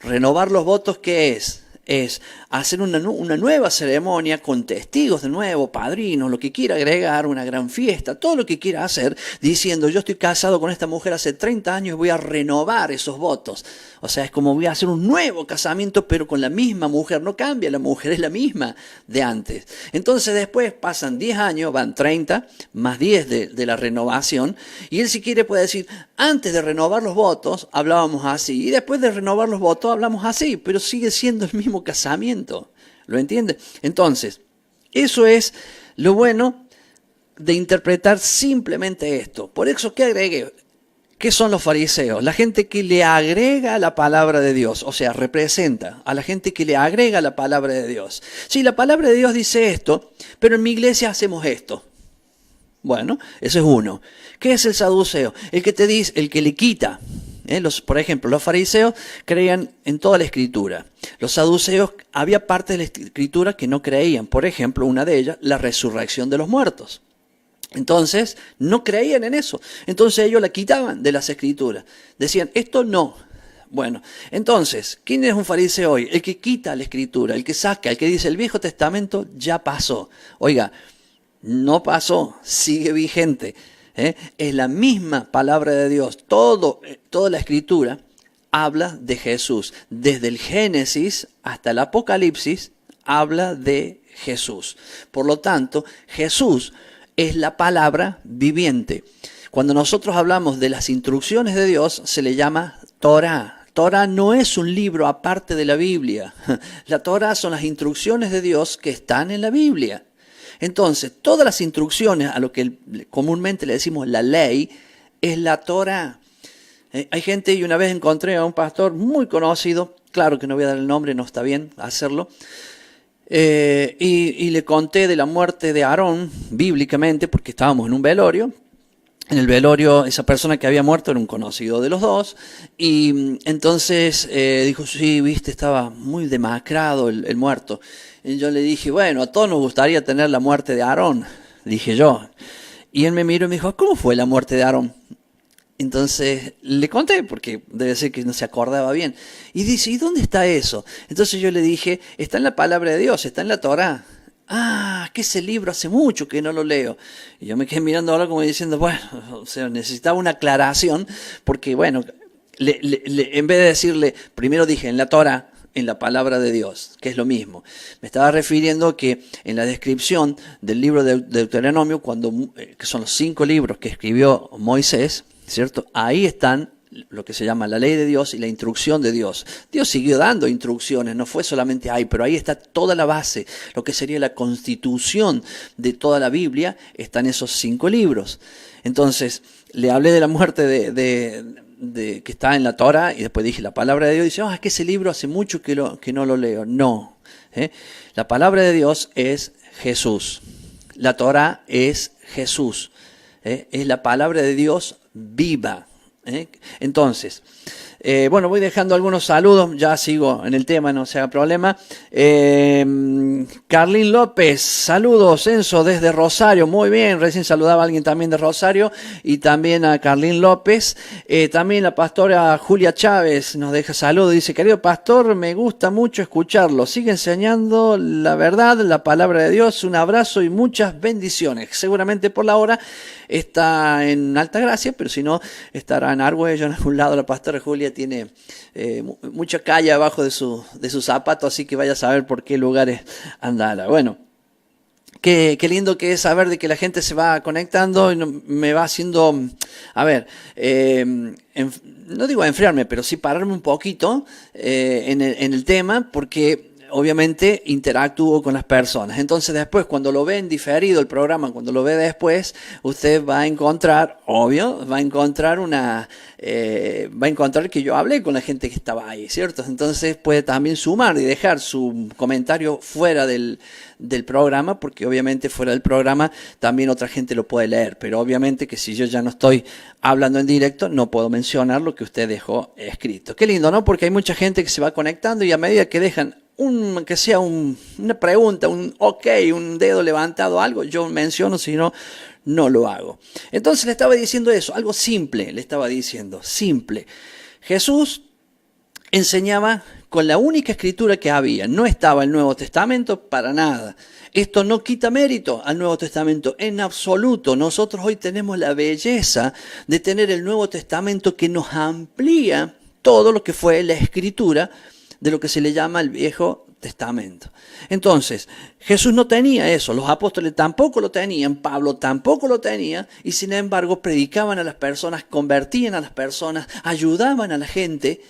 ¿Renovar los votos qué es? Es hacer una nueva ceremonia con testigos de nuevo, padrinos, lo que quiera agregar, una gran fiesta, todo lo que quiera hacer, diciendo yo estoy casado con esta mujer hace 30 años y voy a renovar esos votos. O sea, es como voy a hacer un nuevo casamiento, pero con la misma mujer, no cambia la mujer, es la misma de antes. Entonces después pasan 10 años, van 30, más 10 de la renovación, y él si quiere puede decir, antes de renovar los votos hablábamos así, y después de renovar los votos hablamos así, pero sigue siendo el mismo casamiento. ¿Lo entiende? Entonces, eso es lo bueno de interpretar simplemente esto. Por eso, ¿qué agregué? ¿Qué son los fariseos? La gente que le agrega la palabra de Dios, o sea, representa a la gente que le agrega la palabra de Dios. Sí, la palabra de Dios dice esto, pero en mi iglesia hacemos esto. Bueno, eso es uno. ¿Qué es el saduceo? El que te dice, el que le quita. Por ejemplo, los fariseos creían en toda la escritura. Los saduceos, había partes de la escritura que no creían. Por ejemplo, una de ellas, la resurrección de los muertos. Entonces, no creían en eso. Entonces ellos la quitaban de las escrituras. Decían, esto no. Bueno, entonces, ¿quién es un fariseo hoy? El que quita la escritura, el que saca, el que dice, el Viejo Testamento ya pasó. Oiga, no pasó, sigue vigente. Es la misma palabra de Dios. Toda la escritura habla de Jesús. Desde el Génesis hasta el Apocalipsis habla de Jesús. Por lo tanto, Jesús es la palabra viviente. Cuando nosotros hablamos de las instrucciones de Dios, se le llama Torá. Torá no es un libro aparte de la Biblia. La Torá son las instrucciones de Dios que están en la Biblia. Entonces, todas las instrucciones, a lo que comúnmente le decimos la ley, es la Torá. Hay gente, y una vez encontré a un pastor muy conocido, claro que no voy a dar el nombre, no está bien hacerlo, y le conté de la muerte de Aarón, bíblicamente, porque estábamos en un velorio. En el velorio, esa persona que había muerto era un conocido de los dos, y entonces dijo, sí, viste, estaba muy demacrado el muerto. Y yo le dije, bueno, a todos nos gustaría tener la muerte de Aarón, dije yo. Y él me miró y me dijo, ¿cómo fue la muerte de Aarón? Entonces le conté, porque debe ser que no se acordaba bien. Y dice, ¿y dónde está eso? Entonces yo le dije, está en la palabra de Dios, está en la Torá. Ah, que ese libro hace mucho que no lo leo. Y yo me quedé mirando ahora como diciendo, bueno, o sea, necesitaba una aclaración, porque bueno, en vez de decirle, primero dije en la Torá, en la palabra de Dios, que es lo mismo. Me estaba refiriendo que en la descripción del libro de Deuteronomio, que son los 5 libros que escribió Moisés, ¿cierto? Ahí están lo que se llama la ley de Dios y la instrucción de Dios. Dios siguió dando instrucciones, no fue solamente ahí, pero ahí está toda la base, lo que sería la constitución de toda la Biblia, está en esos 5 libros. Entonces, le hablé de la muerte que está en la Torá, y después dije la palabra de Dios, y dice, es que ese libro hace mucho que no lo leo. No, la palabra de Dios es Jesús, la Torá es Jesús, es la palabra de Dios viva. Entonces, bueno, voy dejando algunos saludos, ya sigo en el tema, no se haga problema. Carlín López, saludos, Enzo, desde Rosario, muy bien, recién saludaba a alguien también de Rosario, y también a Carlín López. También la pastora Julia Chávez nos deja saludos, dice, querido pastor, me gusta mucho escucharlo, sigue enseñando la verdad, la palabra de Dios, un abrazo y muchas bendiciones. Seguramente por la hora está en Altagracia, pero si no, estará en Argüello, en algún lado. La pastora Julia tiene mucha calle abajo de su zapato, así que vaya a saber por qué lugares andará. Bueno, qué lindo que es saber de que la gente se va conectando y me va haciendo, a ver, no digo enfriarme, pero sí pararme un poquito en el tema, porque obviamente interactúo con las personas. Entonces después, cuando lo ve en diferido el programa, cuando lo ve después, usted va a encontrar, obvio, va a encontrar que yo hablé con la gente que estaba ahí, ¿cierto? Entonces puede también sumar y dejar su comentario fuera del programa, porque obviamente fuera del programa también otra gente lo puede leer, pero obviamente que si yo ya no estoy hablando en directo, no puedo mencionar lo que usted dejó escrito. Qué lindo, ¿no? Porque hay mucha gente que se va conectando y a medida que dejan que sea una pregunta, un ok, un dedo levantado, algo, yo menciono, si no, no lo hago. Entonces le estaba diciendo eso, algo simple, le estaba diciendo, simple. Jesús enseñaba con la única escritura que había, no estaba el Nuevo Testamento para nada. Esto no quita mérito al Nuevo Testamento en absoluto. Nosotros hoy tenemos la belleza de tener el Nuevo Testamento que nos amplía todo lo que fue la escritura de lo que se le llama el Viejo Testamento. Entonces, Jesús no tenía eso, los apóstoles tampoco lo tenían, Pablo tampoco lo tenía, y sin embargo predicaban a las personas, convertían a las personas, ayudaban a la gente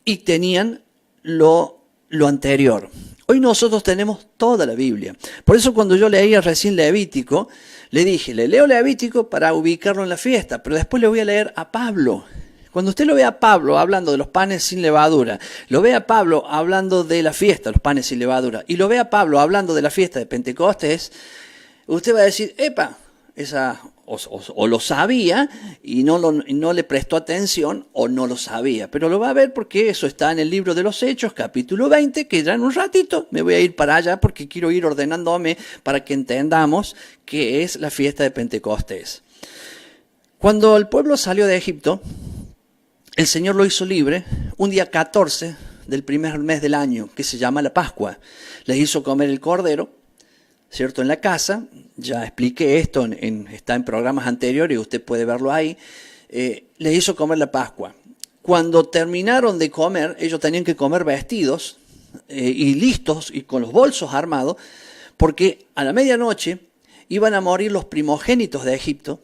y tenían lo anterior. Hoy nosotros tenemos toda la Biblia. Por eso cuando yo leía recién Levítico, le dije, le leo Levítico para ubicarlo en la fiesta, pero después le voy a leer a Pablo. Cuando usted lo ve a Pablo hablando de los panes sin levadura, lo ve a Pablo hablando de la fiesta, los panes sin levadura, y lo ve a Pablo hablando de la fiesta de Pentecostés, usted va a decir, epa, o lo sabía y no le prestó atención o no lo sabía. Pero lo va a ver porque eso está en el libro de los Hechos, capítulo 20, que ya en un ratito me voy a ir para allá porque quiero ir ordenándome para que entendamos qué es la fiesta de Pentecostés. Cuando el pueblo salió de Egipto, el Señor lo hizo libre un día 14 del primer mes del año, que se llama la Pascua. Les hizo comer el cordero, ¿cierto? En la casa. Ya expliqué esto, está en programas anteriores, usted puede verlo ahí. Les hizo comer la Pascua. Cuando terminaron de comer, ellos tenían que comer vestidos y listos y con los bolsos armados, porque a la medianoche iban a morir los primogénitos de Egipto.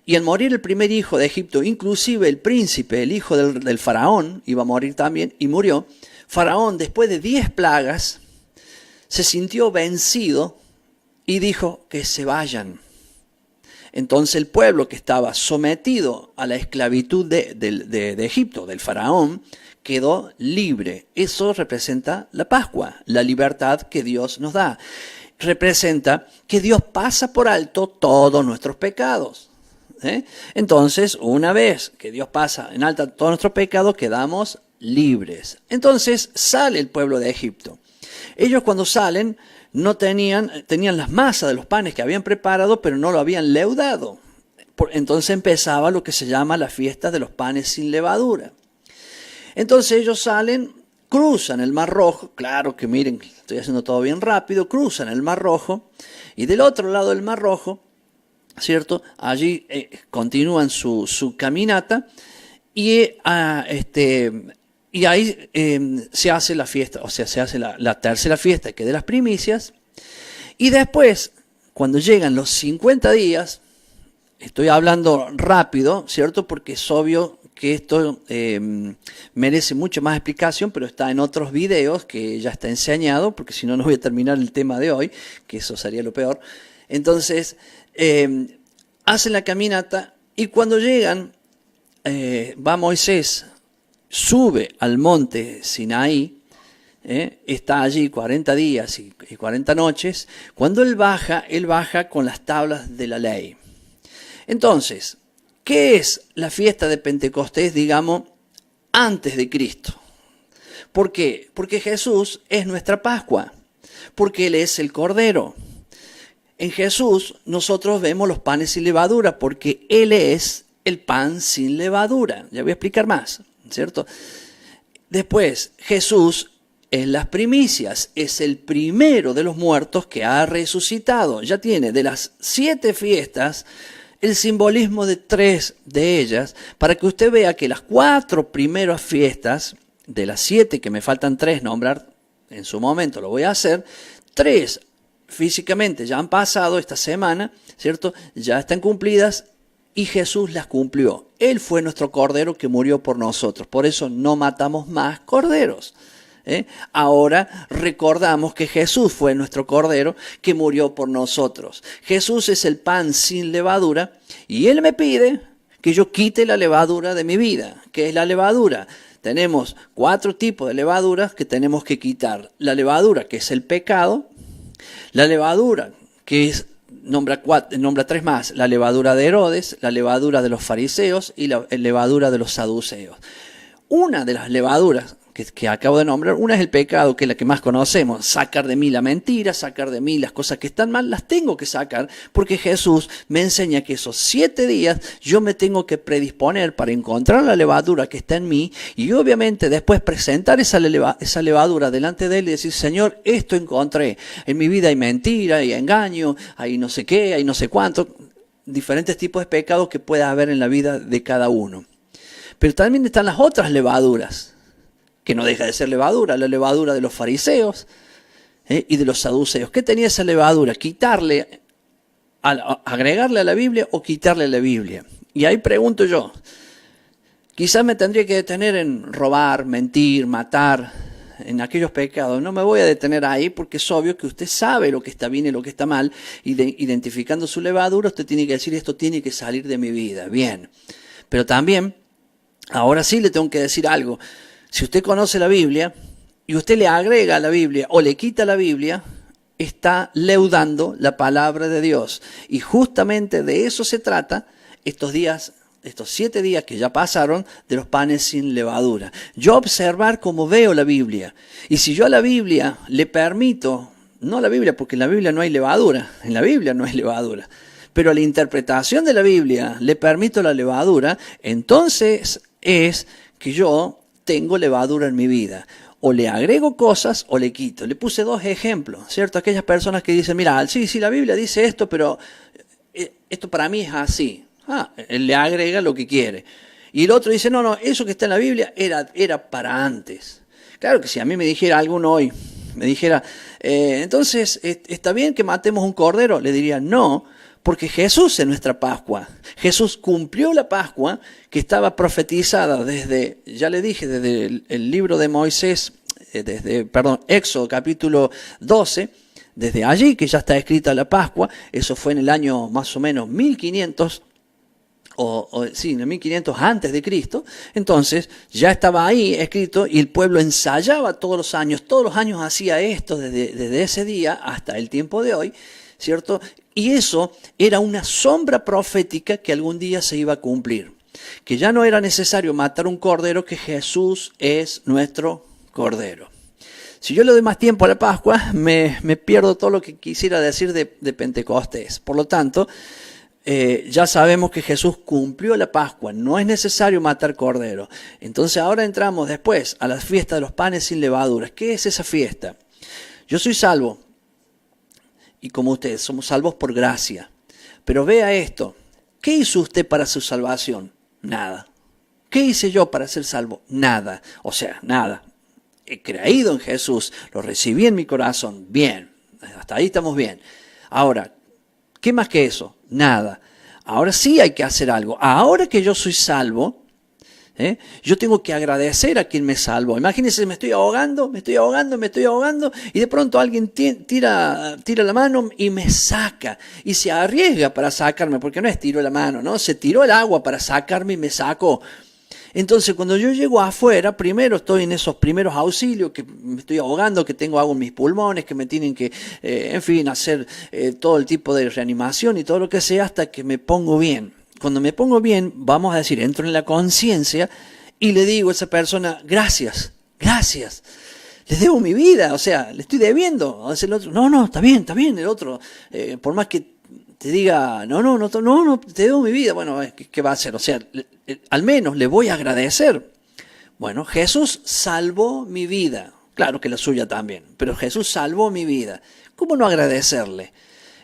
Y al morir el primer hijo de Egipto, inclusive el príncipe, el hijo del faraón, iba a morir también, y murió. Faraón, después de 10 plagas, se sintió vencido y dijo que se vayan. Entonces el pueblo que estaba sometido a la esclavitud de Egipto, del faraón, quedó libre. Eso representa la Pascua, la libertad que Dios nos da. Representa que Dios pasa por alto todos nuestros pecados. Entonces, una vez que Dios pasa en alto todos nuestros pecados, quedamos libres. Entonces sale el pueblo de Egipto. Ellos cuando salen no tenían las masas de los panes que habían preparado, pero no lo habían leudado. Entonces empezaba lo que se llama la fiesta de los panes sin levadura. Entonces ellos salen, cruzan el Mar Rojo, claro que miren, estoy haciendo todo bien rápido, cruzan el Mar Rojo y del otro lado del Mar Rojo, ¿cierto? Allí continúan su caminata y ahí se hace la fiesta, o sea, se hace la tercera fiesta que es de las primicias. Y después, cuando llegan los 50 días, estoy hablando rápido, ¿cierto? Porque es obvio que esto merece mucho más explicación, pero está en otros videos que ya está enseñado, porque si no, no voy a terminar el tema de hoy, que eso sería lo peor. Entonces, hacen la caminata y cuando llegan, va Moisés, sube al monte Sinaí, está allí 40 días y 40 noches. Cuando él baja con las tablas de la ley. Entonces, ¿qué es la fiesta de Pentecostés, digamos, antes de Cristo? ¿Por qué? Porque Jesús es nuestra Pascua, porque Él es el Cordero. En Jesús nosotros vemos los panes sin levadura, porque Él es el pan sin levadura. Ya voy a explicar más, ¿cierto? Después, Jesús es las primicias, es el primero de los muertos que ha resucitado. Ya tiene de las 7 fiestas el simbolismo de 3 de ellas, para que usted vea que las 4 primeras fiestas, de las 7 que me faltan 3 nombrar, en su momento lo voy a hacer, 3 físicamente ya han pasado esta semana, ¿cierto? Ya están cumplidas y Jesús las cumplió. Él fue nuestro cordero que murió por nosotros. Por eso no matamos más corderos. Ahora recordamos que Jesús fue nuestro Cordero que murió por nosotros. Jesús es el pan sin levadura y Él me pide que yo quite la levadura de mi vida. ¿Qué es la levadura? Tenemos 4 tipos de levaduras que tenemos que quitar. La levadura que es el pecado, la levadura que es, nombra 3 más, la levadura de Herodes, la levadura de los fariseos y la levadura de los saduceos. Una de las levaduras que acabo de nombrar, una es el pecado, que es la que más conocemos, sacar de mí la mentira, sacar de mí las cosas que están mal, las tengo que sacar, porque Jesús me enseña que esos 7 días yo me tengo que predisponer para encontrar la levadura que está en mí, y obviamente después presentar esa levadura delante de Él y decir, Señor, esto encontré, en mi vida hay mentira, hay engaño, hay no sé qué, hay no sé cuánto, diferentes tipos de pecados que pueda haber en la vida de cada uno. Pero también están las otras levaduras, que no deja de ser levadura, la levadura de los fariseos y de los saduceos. ¿Qué tenía esa levadura? Quitarle, agregarle a la Biblia o quitarle a la Biblia. Y ahí pregunto yo, quizás me tendría que detener en robar, mentir, matar, en aquellos pecados. No me voy a detener ahí porque es obvio que usted sabe lo que está bien y lo que está mal. Y identificando su levadura, usted tiene que decir, esto tiene que salir de mi vida. Bien, pero también, ahora sí le tengo que decir algo. Si usted conoce la Biblia y usted le agrega a la Biblia o le quita la Biblia, está leudando la palabra de Dios. Y justamente de eso se trata estos 7 días que ya pasaron de los panes sin levadura. Yo observar cómo veo la Biblia. Y si yo a la Biblia le permito, no a la Biblia, porque en la Biblia no hay levadura, en la Biblia no hay levadura, pero a la interpretación de la Biblia le permito la levadura, entonces es que yo tengo levadura en mi vida. O le agrego cosas o le quito. Le puse 2 ejemplos, ¿cierto? Aquellas personas que dicen, mira, sí, la Biblia dice esto, pero esto para mí es así. Él le agrega lo que quiere. Y el otro dice, no, eso que está en la Biblia era para antes. Claro que si a mí me dijera alguno hoy, me dijera, entonces, ¿está bien que matemos un cordero? Le diría, no, porque Jesús es nuestra Pascua. Jesús cumplió la Pascua que estaba profetizada desde, ya le dije, desde el libro de Moisés, Éxodo capítulo 12, desde allí que ya está escrita la Pascua. Eso fue en el año más o menos 1500, en el 1500 antes de Cristo. Entonces ya estaba ahí escrito y el pueblo ensayaba todos los años hacía esto desde ese día hasta el tiempo de hoy, ¿cierto? Y eso era una sombra profética que algún día se iba a cumplir. Que ya no era necesario matar un cordero, que Jesús es nuestro cordero. Si yo le doy más tiempo a la Pascua, me pierdo todo lo que quisiera decir de Pentecostés. Por lo tanto, ya sabemos que Jesús cumplió la Pascua. No es necesario matar cordero. Entonces ahora entramos después a la fiesta de los panes sin levaduras. ¿Qué es esa fiesta? Yo soy salvo. Y como ustedes, somos salvos por gracia. Pero vea esto. ¿Qué hizo usted para su salvación? Nada. ¿Qué hice yo para ser salvo? Nada. O sea, nada. He creído en Jesús. Lo recibí en mi corazón. Bien. Hasta ahí estamos bien. Ahora, ¿qué más que eso? Nada. Ahora sí hay que hacer algo. Ahora que yo soy salvo, yo tengo que agradecer a quien me salvó. Imagínense, me estoy ahogando, y de pronto alguien tira la mano y me saca. Y se arriesga para sacarme, porque no es tiró la mano, ¿no? Se tiró el agua para sacarme y me sacó. Entonces, cuando yo llego afuera, primero estoy en esos primeros auxilios, que me estoy ahogando, que tengo agua en mis pulmones, que me tienen que, hacer todo el tipo de reanimación y todo lo que sea hasta que me pongo bien. Cuando me pongo bien, vamos a decir, entro en la conciencia y le digo a esa persona, gracias, les debo mi vida, o sea, le estoy debiendo. A el otro, no, está bien, el otro, por más que te diga, no, te debo mi vida, bueno, ¿qué va a hacer? O sea, al menos le voy a agradecer. Bueno, Jesús salvó mi vida, claro que la suya también, pero Jesús salvó mi vida. ¿Cómo no agradecerle?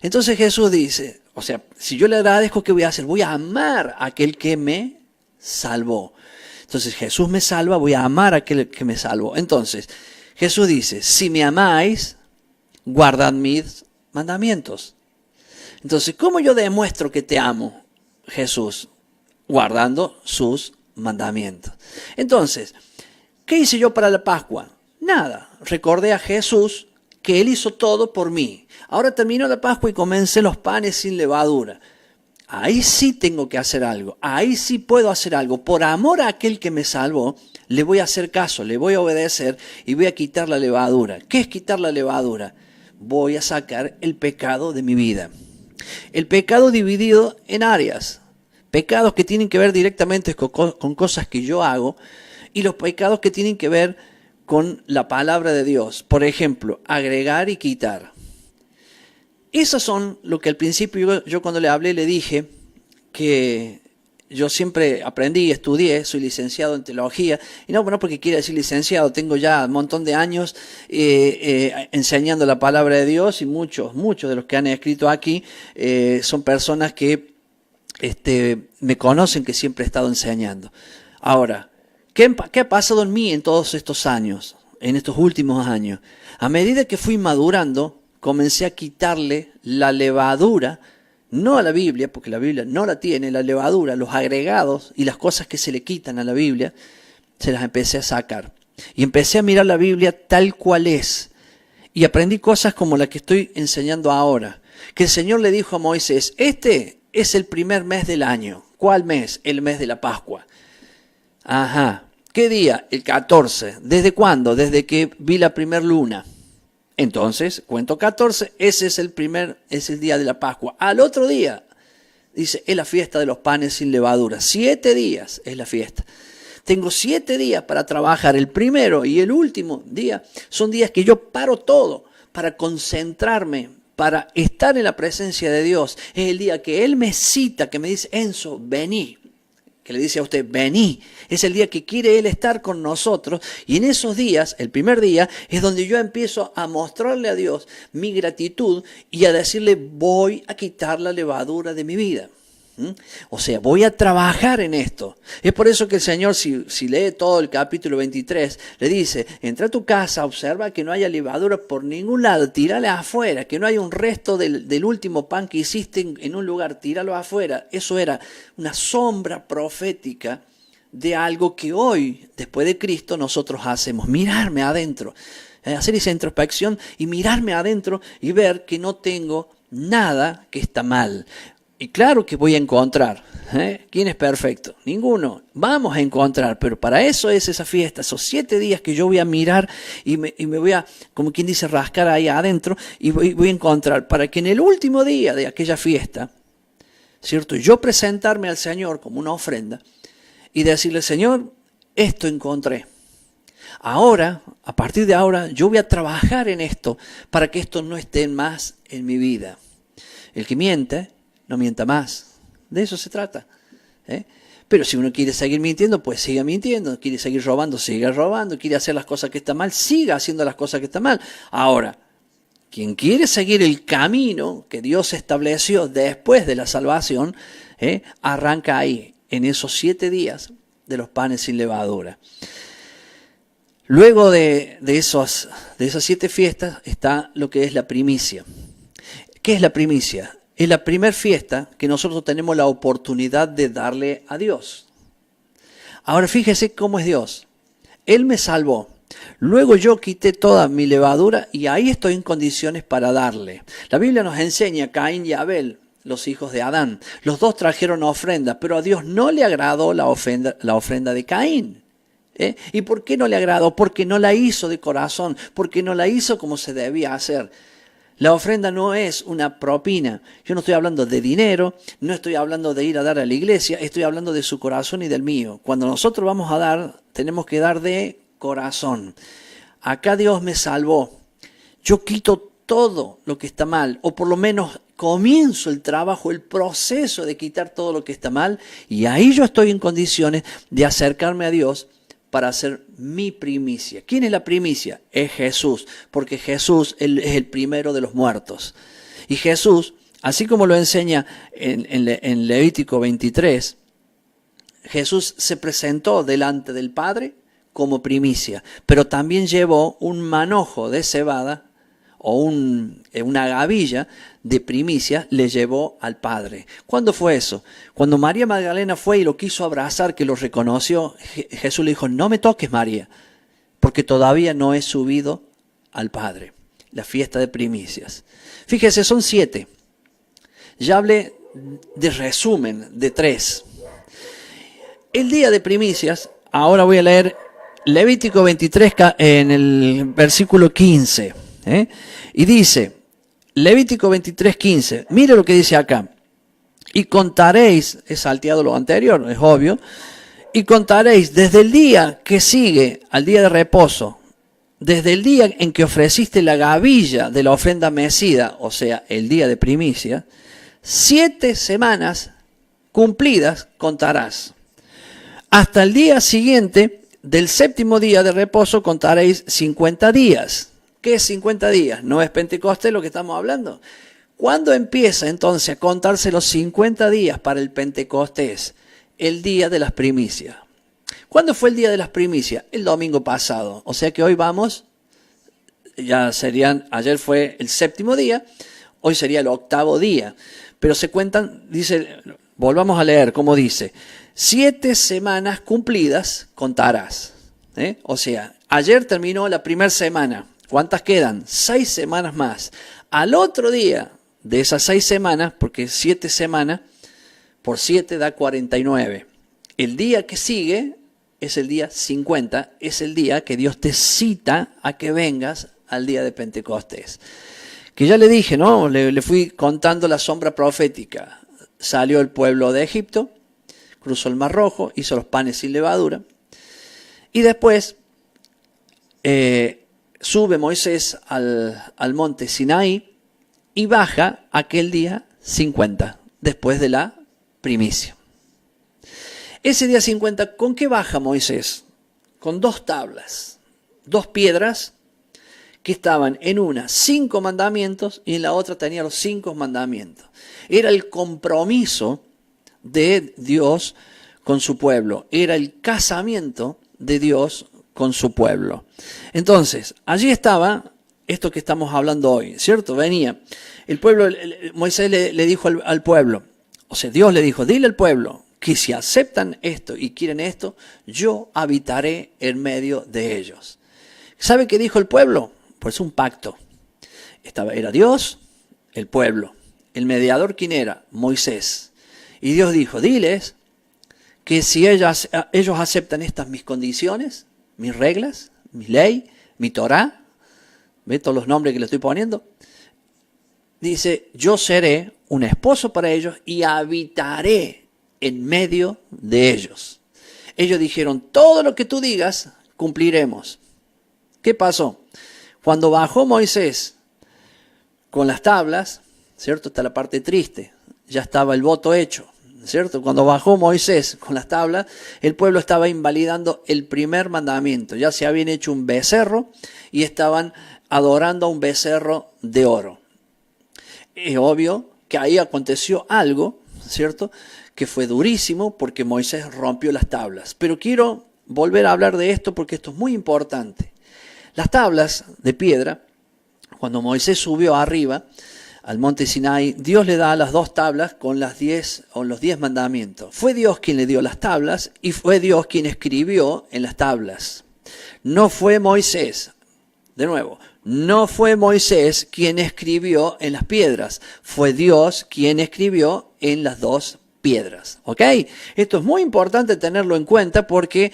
Entonces Jesús dice, o sea, si yo le agradezco, ¿qué voy a hacer? Voy a amar a aquel que me salvó. Entonces Jesús me salva, voy a amar a aquel que me salvó. Entonces Jesús dice, si me amáis, guardad mis mandamientos. Entonces, ¿cómo yo demuestro que te amo, Jesús? Guardando sus mandamientos. Entonces, ¿qué hice yo para la Pascua? Nada. Recordé a Jesús que Él hizo todo por mí. Ahora terminó la Pascua y comencé los panes sin levadura. Ahí sí tengo que hacer algo. Ahí sí puedo hacer algo. Por amor a aquel que me salvó, le voy a hacer caso, le voy a obedecer y voy a quitar la levadura. ¿Qué es quitar la levadura? Voy a sacar el pecado de mi vida. El pecado dividido en áreas. Pecados que tienen que ver directamente con cosas que yo hago y los pecados que tienen que ver con la palabra de Dios. Por ejemplo, agregar y quitar. Esos son lo que al principio yo cuando le hablé le dije que yo siempre aprendí, estudié, soy licenciado en teología, y no porque quiera decir licenciado, tengo ya un montón de años enseñando la palabra de Dios y muchos de los que han escrito aquí son personas que me conocen, que siempre he estado enseñando. Ahora, ¿qué ha pasado en mí en todos estos años, en estos últimos años? A medida que fui madurando, comencé a quitarle la levadura, no a la Biblia, porque la Biblia no la tiene, la levadura, los agregados y las cosas que se le quitan a la Biblia, se las empecé a sacar. Y empecé a mirar la Biblia tal cual es. Y aprendí cosas como la que estoy enseñando ahora. Que el Señor le dijo a Moisés, este es el primer mes del año. ¿Cuál mes? El mes de la Pascua. Ajá. ¿Qué día? El 14. ¿Desde cuándo? Desde que vi la primer luna. Entonces, cuento 14, ese es el día de la Pascua. Al otro día, dice, es la fiesta de los panes sin levadura. 7 días es la fiesta. Tengo 7 días para trabajar. El primero y el último día son días que yo paro todo para concentrarme, para estar en la presencia de Dios. Es el día que Él me cita, que me dice, Enzo, vení. Que le dice a usted, vení, es el día que quiere Él estar con nosotros, y en esos días, el primer día, es donde yo empiezo a mostrarle a Dios mi gratitud y a decirle, voy a quitar la levadura de mi vida. O sea, voy a trabajar en esto. Es por eso que el Señor, si lee todo el capítulo 23, le dice, entra a tu casa, observa que no haya levadura por ningún lado, tírala afuera, que no haya un resto del último pan que hiciste en un lugar, tíralo afuera. Eso era una sombra profética de algo que hoy, después de Cristo, nosotros hacemos, mirarme adentro, hacer esa introspección y mirarme adentro y ver que no tengo nada que está mal. Y claro que voy a encontrar. ¿Quién es perfecto? Ninguno. Vamos a encontrar, pero para eso es esa fiesta, esos 7 días que yo voy a mirar y me voy a, como quien dice, rascar ahí adentro y voy a encontrar, para que en el último día de aquella fiesta, ¿cierto? Yo presentarme al Señor como una ofrenda y decirle, Señor, esto encontré. Ahora, a partir de ahora, yo voy a trabajar en esto para que esto no esté más en mi vida. El que miente, no mienta más. De eso se trata. Pero si uno quiere seguir mintiendo, pues siga mintiendo. Quiere seguir robando, siga robando. Quiere hacer las cosas que están mal, siga haciendo las cosas que están mal. Ahora, quien quiere seguir el camino que Dios estableció después de la salvación, arranca ahí, en esos 7 días de los panes sin levadura. Luego de esas 7 fiestas está lo que es la primicia. ¿Qué es la primicia? Es la primera fiesta que nosotros tenemos la oportunidad de darle a Dios. Ahora fíjese cómo es Dios. Él me salvó. Luego yo quité toda mi levadura y ahí estoy en condiciones para darle. La Biblia nos enseña Caín y Abel, los hijos de Adán. Los dos trajeron ofrenda, pero a Dios no le agradó la ofrenda de Caín. ¿Y por qué no le agradó? Porque no la hizo de corazón, porque no la hizo como se debía hacer. La ofrenda no es una propina. Yo no estoy hablando de dinero, no estoy hablando de ir a dar a la iglesia, estoy hablando de su corazón y del mío. Cuando nosotros vamos a dar, tenemos que dar de corazón. Acá Dios me salvó. Yo quito todo lo que está mal, o por lo menos comienzo el trabajo, el proceso de quitar todo lo que está mal, y ahí yo estoy en condiciones de acercarme a Dios para hacer mi primicia. ¿Quién es la primicia? Es Jesús, porque Jesús es el primero de los muertos. Y Jesús, así como lo enseña en Levítico 23, Jesús se presentó delante del Padre como primicia, pero también llevó un manojo de cebada o una gavilla de primicia, le llevó al Padre. ¿Cuándo fue eso? Cuando María Magdalena fue y lo quiso abrazar, que lo reconoció, Jesús le dijo, no me toques, María, porque todavía no he subido al Padre. La fiesta de primicias. Fíjese, son 7. Ya hablé de resumen de 3. El día de primicias, ahora voy a leer Levítico 23 en el versículo 15. Y dice, Levítico 23, 15, mire lo que dice acá. Y contaréis, he salteado lo anterior, es obvio, y contaréis desde el día que sigue al día de reposo, desde el día en que ofreciste la gavilla de la ofrenda mecida, o sea, el día de primicia, 7 semanas cumplidas contarás. Hasta el día siguiente del 7º día de reposo contaréis 50 días. ¿Qué es 50 días? ¿No es Pentecostés lo que estamos hablando? ¿Cuándo empieza entonces a contarse los 50 días para el Pentecostés? El día de las primicias. ¿Cuándo fue el día de las primicias? El domingo pasado. O sea que hoy vamos, ayer fue el 7º día, hoy sería el 8º día. Pero se cuentan, dice, volvamos a leer cómo dice, 7 semanas cumplidas contarás. O sea, ayer terminó la primera semana. ¿Cuántas quedan? 6 semanas más. Al otro día de esas 6 semanas, porque 7 semanas por 7 da 49. El día que sigue es el día 50, es el día que Dios te cita a que vengas al día de Pentecostés. Que ya le dije, ¿no? Le fui contando la sombra profética. Salió el pueblo de Egipto, cruzó el Mar Rojo, hizo los panes sin levadura. Y después sube Moisés al monte Sinaí y baja aquel día 50, después de la primicia. Ese día 50, ¿con qué baja Moisés? Con 2 tablas, 2 piedras que estaban en una 5 mandamientos y en la otra tenía los 5 mandamientos. Era el compromiso de Dios con su pueblo, era el casamiento de Dios con su pueblo. Entonces, allí estaba esto que estamos hablando hoy, ¿cierto? Venía el pueblo, Moisés le dijo al pueblo, o sea, Dios le dijo, dile al pueblo que si aceptan esto y quieren esto, yo habitaré en medio de ellos. ¿Sabe qué dijo el pueblo? Pues un pacto. Era Dios, el pueblo. El mediador, ¿quién era? Moisés. Y Dios dijo, diles que si ellos aceptan estas mis condiciones, mis reglas, mi ley, mi Torá, ¿ve todos los nombres que le estoy poniendo? Dice, yo seré un esposo para ellos y habitaré en medio de ellos. Ellos dijeron, todo lo que tú digas, cumpliremos. ¿Qué pasó? Cuando bajó Moisés con las tablas, ¿cierto? Está la parte triste, ya estaba el voto hecho, ¿cierto? Cuando bajó Moisés con las tablas, el pueblo estaba invalidando el primer mandamiento. Ya se habían hecho un becerro y estaban adorando a un becerro de oro. Es obvio que ahí aconteció algo, ¿cierto? Que fue durísimo porque Moisés rompió las tablas. Pero quiero volver a hablar de esto porque esto es muy importante. Las tablas de piedra, cuando Moisés subió arriba al monte Sinaí, Dios le da las 2 tablas con los 10 mandamientos. Fue Dios quien le dio las tablas y fue Dios quien escribió en las tablas. No fue Moisés. De nuevo, no fue Moisés quien escribió en las piedras. Fue Dios quien escribió en las 2 piedras. ¿Ok? Esto es muy importante tenerlo en cuenta porque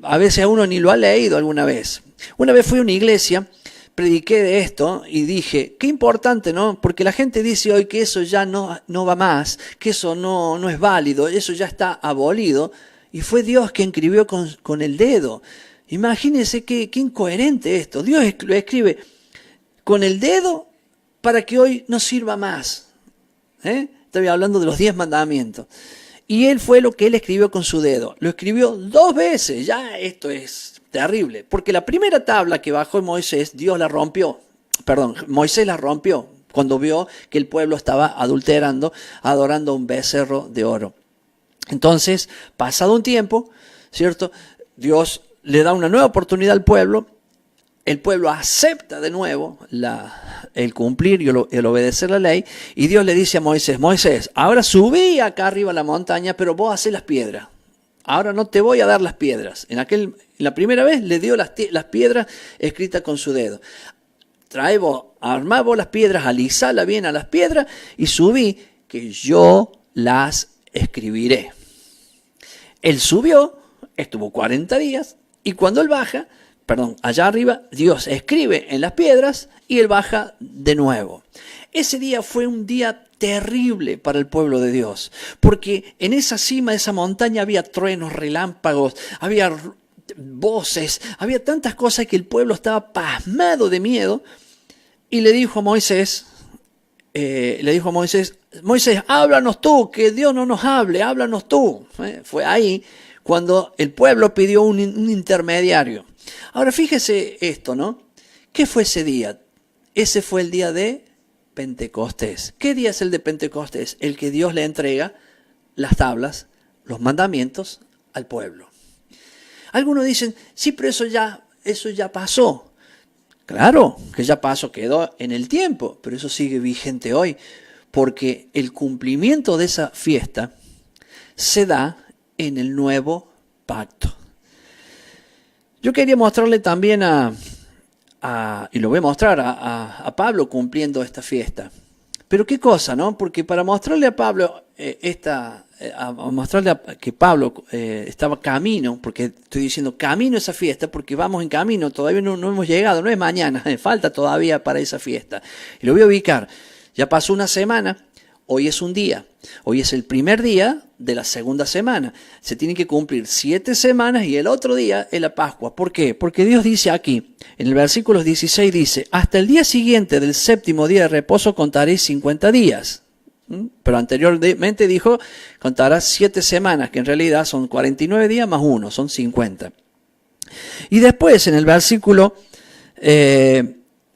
a veces uno ni lo ha leído alguna vez. Una vez fui a una iglesia, prediqué de esto y dije, qué importante, ¿no? Porque la gente dice hoy que eso ya no va más, que eso no es válido, eso ya está abolido. Y fue Dios quien escribió con el dedo. Imagínense qué incoherente esto. Dios lo escribe con el dedo para que hoy no sirva más. Estoy hablando de los 10 mandamientos. Y él fue lo que él escribió con su dedo. Lo escribió 2 veces. Ya esto es terrible. Porque la primera tabla que bajó Moisés, Moisés la rompió cuando vio que el pueblo estaba adulterando, adorando a un becerro de oro. Entonces, pasado un tiempo, ¿cierto? Dios le da una nueva oportunidad al pueblo. El pueblo acepta de nuevo el cumplir y el obedecer la ley. Y Dios le dice a Moisés, Moisés, ahora subí acá arriba a la montaña, pero vos hacés las piedras. ahora no te voy a dar las piedras. La primera vez le dio las piedras escritas con su dedo. Trae vos, armá vos las piedras, alisala bien a las piedras y subí que yo las escribiré. Él subió, estuvo 40 días y cuando él baja, allá arriba, Dios escribe en las piedras y él baja de nuevo. Ese día fue un día terrible para el pueblo de Dios, porque en esa cima de esa montaña había truenos, relámpagos, había voces, había tantas cosas que el pueblo estaba pasmado de miedo y le dijo a Moisés, Moisés, háblanos tú, que Dios no nos hable, háblanos tú. Fue ahí cuando el pueblo pidió un intermediario. Ahora fíjese esto, ¿no? ¿Qué fue ese día? Ese fue el día de Pentecostés. ¿Qué día es el de Pentecostés? El que Dios le entrega las tablas, los mandamientos al pueblo. Algunos dicen, sí, pero eso ya pasó. Claro que ya pasó, quedó en el tiempo, pero eso sigue vigente hoy, porque el cumplimiento de esa fiesta se da en el nuevo pacto. Yo quería mostrarle también y lo voy a mostrar a Pablo cumpliendo esta fiesta. Pero qué cosa, ¿no? Porque para mostrarle a Pablo que Pablo estaba camino, porque estoy diciendo camino a esa fiesta, porque vamos en camino, todavía no hemos llegado, no es mañana, falta todavía para esa fiesta. Y lo voy a ubicar. Ya pasó una semana, hoy es un día, hoy es el primer día de la segunda semana. Se tienen que cumplir 7 semanas y el otro día es la Pascua. ¿Por qué? Porque Dios dice aquí, en el versículo 16 dice, hasta el día siguiente del 7º día de reposo contaréis 50 días. Pero anteriormente dijo, contarás 7 semanas, que en realidad son 49 días más 1, son 50. Y después en el versículo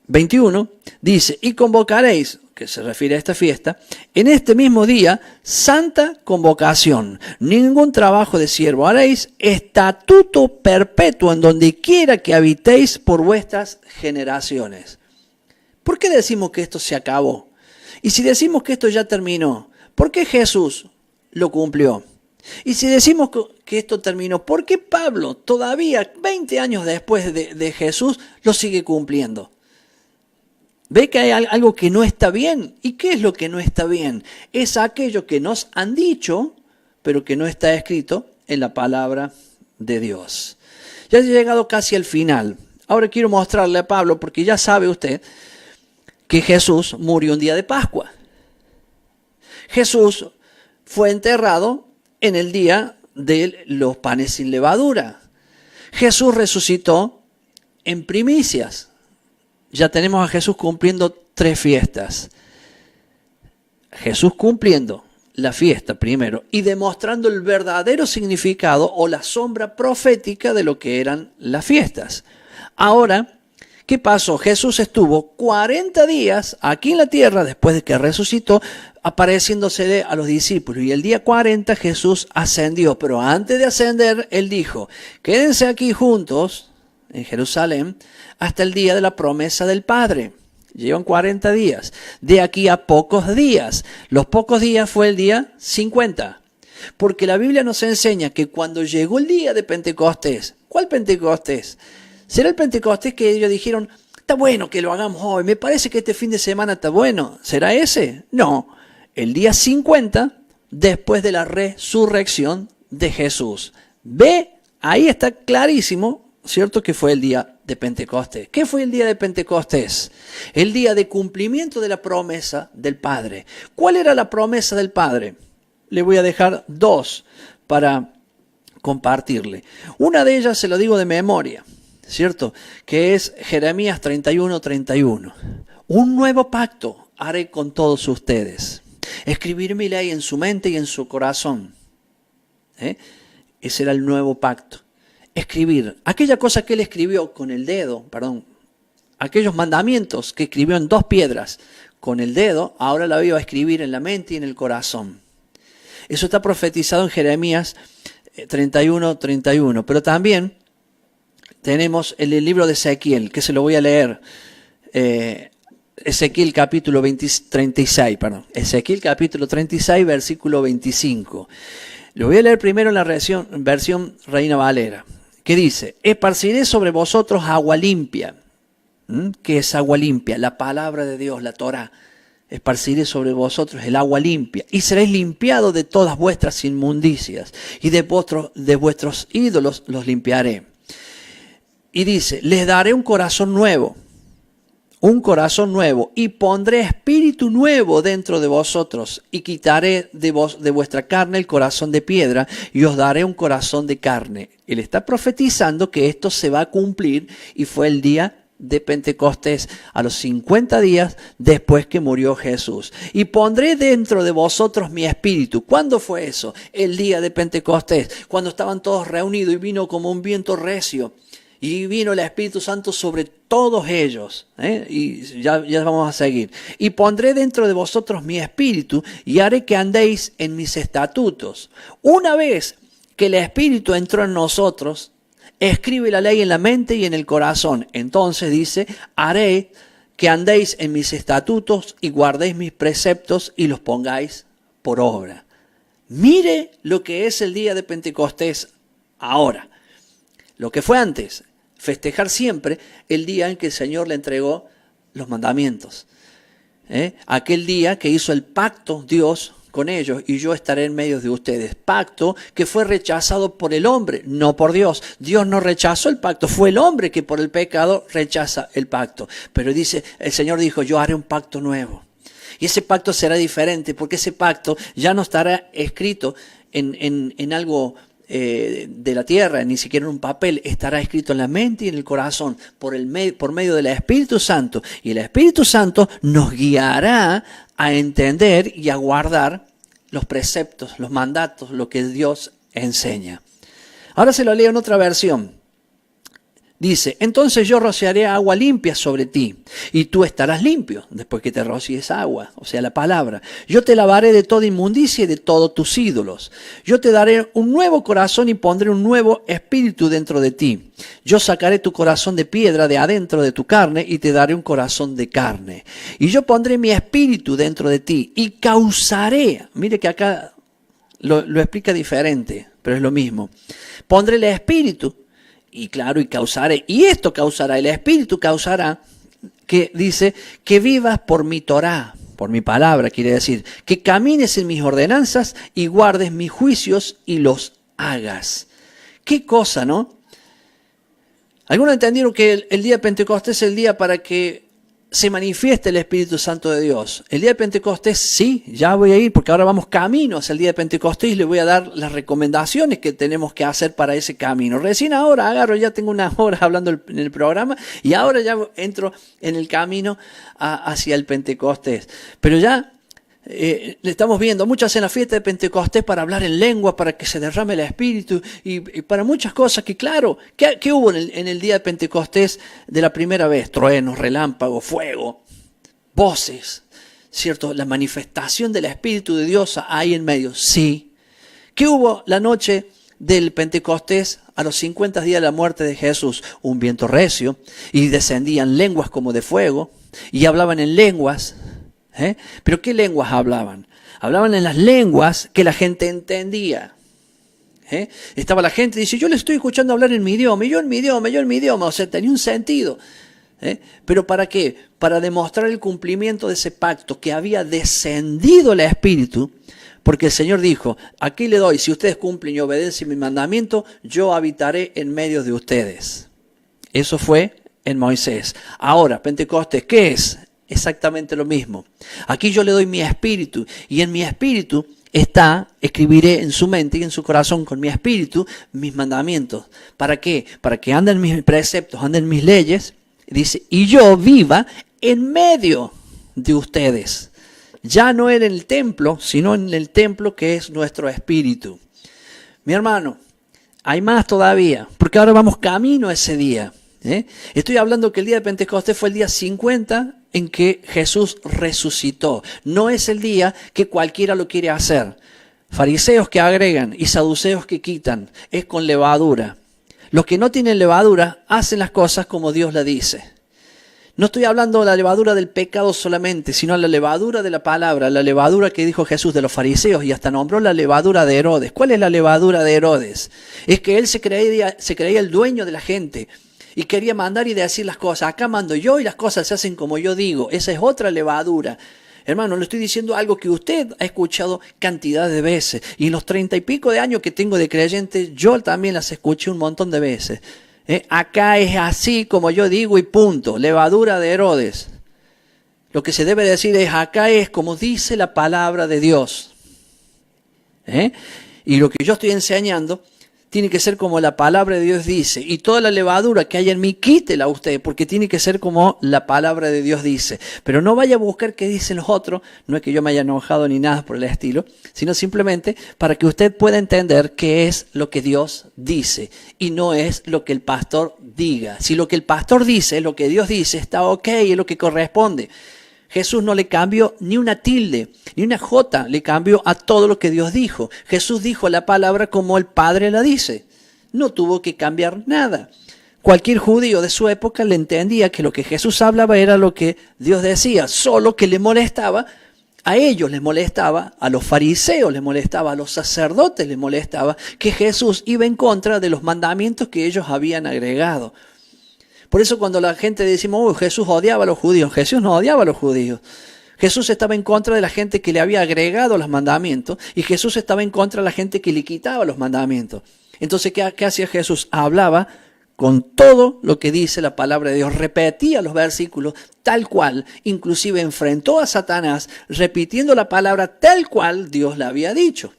21 dice, y convocaréis, que se refiere a esta fiesta, en este mismo día, santa convocación. Ningún trabajo de siervo haréis, estatuto perpetuo en donde quiera que habitéis por vuestras generaciones. ¿Por qué decimos que esto se acabó? Y si decimos que esto ya terminó, ¿por qué Jesús lo cumplió? Y si decimos que esto terminó, ¿por qué Pablo todavía 20 años después de Jesús lo sigue cumpliendo? ¿Ve que hay algo que no está bien? ¿Y qué es lo que no está bien? Es aquello que nos han dicho, pero que no está escrito en la palabra de Dios. Ya he llegado casi al final. Ahora quiero mostrarle a Pablo, porque ya sabe usted que Jesús murió un día de Pascua. Jesús fue enterrado en el día de los panes sin levadura. Jesús resucitó en primicias. Ya tenemos a Jesús cumpliendo 3 fiestas. Jesús cumpliendo la fiesta primero y demostrando el verdadero significado o la sombra profética de lo que eran las fiestas. Ahora, ¿qué pasó? Jesús estuvo 40 días aquí en la tierra después de que resucitó, apareciéndose a los discípulos. Y el día 40 Jesús ascendió, pero antes de ascender, Él dijo, quédense aquí juntos en Jerusalén hasta el día de la promesa del Padre. Llevan 40 días. De aquí a pocos días. Los pocos días fue el día 50. Porque la Biblia nos enseña que cuando llegó el día de Pentecostés, ¿cuál Pentecostés? ¿Será el Pentecostés que ellos dijeron, está bueno que lo hagamos hoy, me parece que este fin de semana está bueno? ¿Será ese? No. El día 50, después de la resurrección de Jesús. Ve, ahí está clarísimo, ¿cierto? Que fue el día de Pentecostés. ¿Qué fue el día de Pentecostés? El día de cumplimiento de la promesa del Padre. ¿Cuál era la promesa del Padre? Le voy a dejar 2 para compartirle. Una de ellas se lo digo de memoria, ¿cierto? Que es Jeremías 31:31. Un nuevo pacto haré con todos ustedes. Escribir mi ley en su mente y en su corazón. Ese era el nuevo pacto. Escribir aquella cosa que él escribió con el dedo, aquellos mandamientos que escribió en 2 piedras con el dedo, ahora la iba a escribir en la mente y en el corazón. Eso está profetizado en Jeremías 31:31, pero también tenemos el libro de Ezequiel, que se lo voy a leer, Ezequiel capítulo 36, Ezequiel capítulo 36, versículo 25. Lo voy a leer primero en la versión Reina Valera, que dice: esparciré sobre vosotros agua limpia. ¿Qué es agua limpia? La palabra de Dios, la Torá. Esparciré sobre vosotros el agua limpia, y seréis limpiados de todas vuestras inmundicias, y de vuestros ídolos los limpiaré. Y dice: les daré un corazón nuevo, y pondré espíritu nuevo dentro de vosotros, y quitaré de vuestra carne el corazón de piedra, y os daré un corazón de carne. Él está profetizando que esto se va a cumplir, y fue el día de Pentecostés, a los 50 días después que murió Jesús. Y pondré dentro de vosotros mi espíritu. ¿Cuándo fue eso? El día de Pentecostés, cuando estaban todos reunidos y vino como un viento recio. Y vino el Espíritu Santo sobre todos ellos. Y ya vamos a seguir. Y pondré dentro de vosotros mi espíritu y haré que andéis en mis estatutos. Una vez que el Espíritu entró en nosotros, escribe la ley en la mente y en el corazón. Entonces dice: haré que andéis en mis estatutos y guardéis mis preceptos y los pongáis por obra. Mire lo que es el día de Pentecostés ahora. Lo que fue antes, festejar siempre el día en que el Señor le entregó los mandamientos. Aquel día que hizo el pacto Dios con ellos: y yo estaré en medio de ustedes. Pacto que fue rechazado por el hombre, no por Dios. Dios no rechazó el pacto, fue el hombre que por el pecado rechaza el pacto. Pero dice, el Señor dijo: yo haré un pacto nuevo. Y ese pacto será diferente, porque ese pacto ya no estará escrito en algo de la tierra, ni siquiera en un papel. Estará escrito en la mente y en el corazón por medio del Espíritu Santo. Y el Espíritu Santo nos guiará a entender y a guardar los preceptos, los mandatos, lo que Dios enseña. Ahora se lo leo en otra versión. Dice: entonces yo rociaré agua limpia sobre ti, y tú estarás limpio después que te rocíes agua, o sea, la palabra. Yo te lavaré de toda inmundicia y de todos tus ídolos. Yo te daré un nuevo corazón y pondré un nuevo espíritu dentro de ti. Yo sacaré tu corazón de piedra de adentro de tu carne y te daré un corazón de carne. Y yo pondré mi espíritu dentro de ti y causaré, mire que acá lo explica diferente, pero es lo mismo. Pondré el espíritu. Y claro, y causaré. Y esto causará, el Espíritu causará, que dice, que vivas por mi Torá, por mi palabra, quiere decir, que camines en mis ordenanzas y guardes mis juicios y los hagas. Qué cosa, ¿no? Algunos entendieron que el día de Pentecostés es el día para que se manifieste el Espíritu Santo de Dios. El día de Pentecostés, sí, ya voy a ir, porque ahora vamos camino hacia el día de Pentecostés y les voy a dar las recomendaciones que tenemos que hacer para ese camino. Recién ahora ya tengo unas horas hablando en el programa y ahora ya entro en el camino hacia el Pentecostés. Pero ya le estamos viendo muchas en la fiesta de Pentecostés para hablar en lengua, para que se derrame el Espíritu y para muchas cosas que, claro, ¿qué hubo en el día de Pentecostés de la primera vez? Truenos, relámpagos, fuego, voces, ¿cierto? La manifestación del Espíritu de Dios ahí en medio, sí. ¿Qué hubo la noche del Pentecostés a los 50 días de la muerte de Jesús? Un viento recio y descendían lenguas como de fuego y hablaban en lenguas. ¿Pero qué lenguas hablaban? Hablaban en las lenguas que la gente entendía. Estaba la gente y dice: yo le estoy escuchando hablar en mi idioma, y yo en mi idioma, o sea, tenía un sentido. ¿Pero para qué? Para demostrar el cumplimiento de ese pacto, que había descendido el Espíritu, porque el Señor dijo: aquí le doy, si ustedes cumplen y obedecen mi mandamiento, yo habitaré en medio de ustedes. Eso fue en Moisés. Ahora, Pentecostés, ¿qué es? Exactamente lo mismo. Aquí yo le doy mi espíritu, y en mi espíritu escribiré en su mente y en su corazón con mi espíritu mis mandamientos. ¿Para qué? Para que anden mis preceptos, anden mis leyes. Dice: y yo viva en medio de ustedes. Ya no en el templo, sino en el templo que es nuestro espíritu. Mi hermano, hay más todavía, porque ahora vamos camino a ese día. Estoy hablando que el día de Pentecostés fue el día 50 en que Jesús resucitó. No es el día que cualquiera lo quiere hacer. Fariseos que agregan y saduceos que quitan. Es con levadura. Los que no tienen levadura hacen las cosas como Dios le dice. No estoy hablando de la levadura del pecado solamente, sino la levadura de la palabra, la levadura que dijo Jesús de los fariseos y hasta nombró la levadura de Herodes. ¿Cuál es la levadura de Herodes? Es que él se creía el dueño de la gente y quería mandar y decir las cosas. Acá mando yo y las cosas se hacen como yo digo. Esa es otra levadura. Hermano, le estoy diciendo algo que usted ha escuchado cantidad de veces. Y en los 30 y pico de años que tengo de creyente, yo también las escuché un montón de veces. Acá es así como yo digo y punto. Levadura de Herodes. Lo que se debe decir es acá es como dice la palabra de Dios. Y lo que yo estoy enseñando tiene que ser como la palabra de Dios dice. Y toda la levadura que hay en mí, quítela a usted, porque tiene que ser como la palabra de Dios dice. Pero no vaya a buscar qué dicen los otros. No es que yo me haya enojado ni nada por el estilo, sino simplemente para que usted pueda entender qué es lo que Dios dice. Y no es lo que el pastor diga. Si lo que el pastor dice, lo que Dios dice, está ok, es lo que corresponde. Jesús no le cambió ni una tilde, ni una jota, le cambió a todo lo que Dios dijo. Jesús dijo la palabra como el Padre la dice. No tuvo que cambiar nada. Cualquier judío de su época le entendía que lo que Jesús hablaba era lo que Dios decía, solo que le molestaba, a ellos les molestaba, a los fariseos les molestaba, a los sacerdotes les molestaba, que Jesús iba en contra de los mandamientos que ellos habían agregado. Por eso cuando la gente decimos, Jesús odiaba a los judíos, Jesús no odiaba a los judíos. Jesús estaba en contra de la gente que le había agregado los mandamientos y Jesús estaba en contra de la gente que le quitaba los mandamientos. Entonces, ¿qué hacía Jesús? Hablaba con todo lo que dice la palabra de Dios, repetía los versículos tal cual, inclusive enfrentó a Satanás repitiendo la palabra tal cual Dios le había dicho.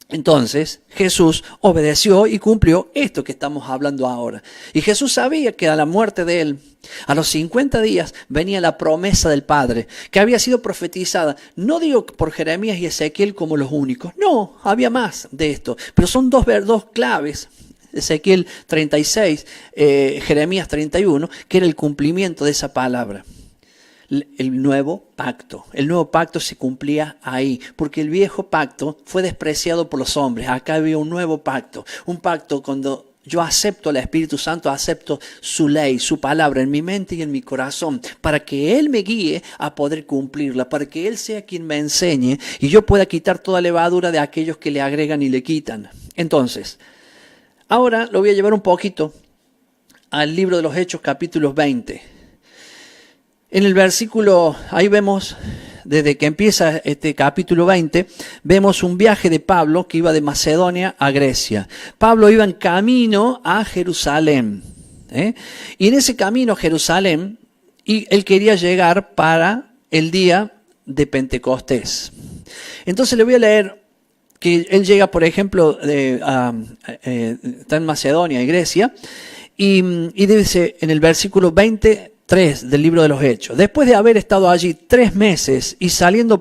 Entonces Jesús obedeció y cumplió esto que estamos hablando ahora. Y Jesús sabía que a la muerte de él, a los 50 días, venía la promesa del Padre, que había sido profetizada. No digo por Jeremías y Ezequiel como los únicos. No, había más de esto. Pero son dos claves. Ezequiel 36, Jeremías 31, que era el cumplimiento de esa palabra. El nuevo pacto. El nuevo pacto se cumplía ahí, porque el viejo pacto fue despreciado por los hombres. Acá había un nuevo pacto. Un pacto cuando yo acepto al Espíritu Santo, acepto su ley, su palabra en mi mente y en mi corazón, para que Él me guíe a poder cumplirla, para que Él sea quien me enseñe y yo pueda quitar toda levadura de aquellos que le agregan y le quitan. Entonces, ahora lo voy a llevar un poquito al libro de los Hechos, capítulo 20. En el versículo, ahí vemos, desde que empieza este capítulo 20, vemos un viaje de Pablo que iba de Macedonia a Grecia. Pablo iba en camino a Jerusalén. Y en ese camino a Jerusalén, él quería llegar para el día de Pentecostés. Entonces le voy a leer que él llega, por ejemplo, está en Macedonia y Grecia, y dice en el versículo 23 del libro de los Hechos: después de haber estado allí 3 meses y saliéndole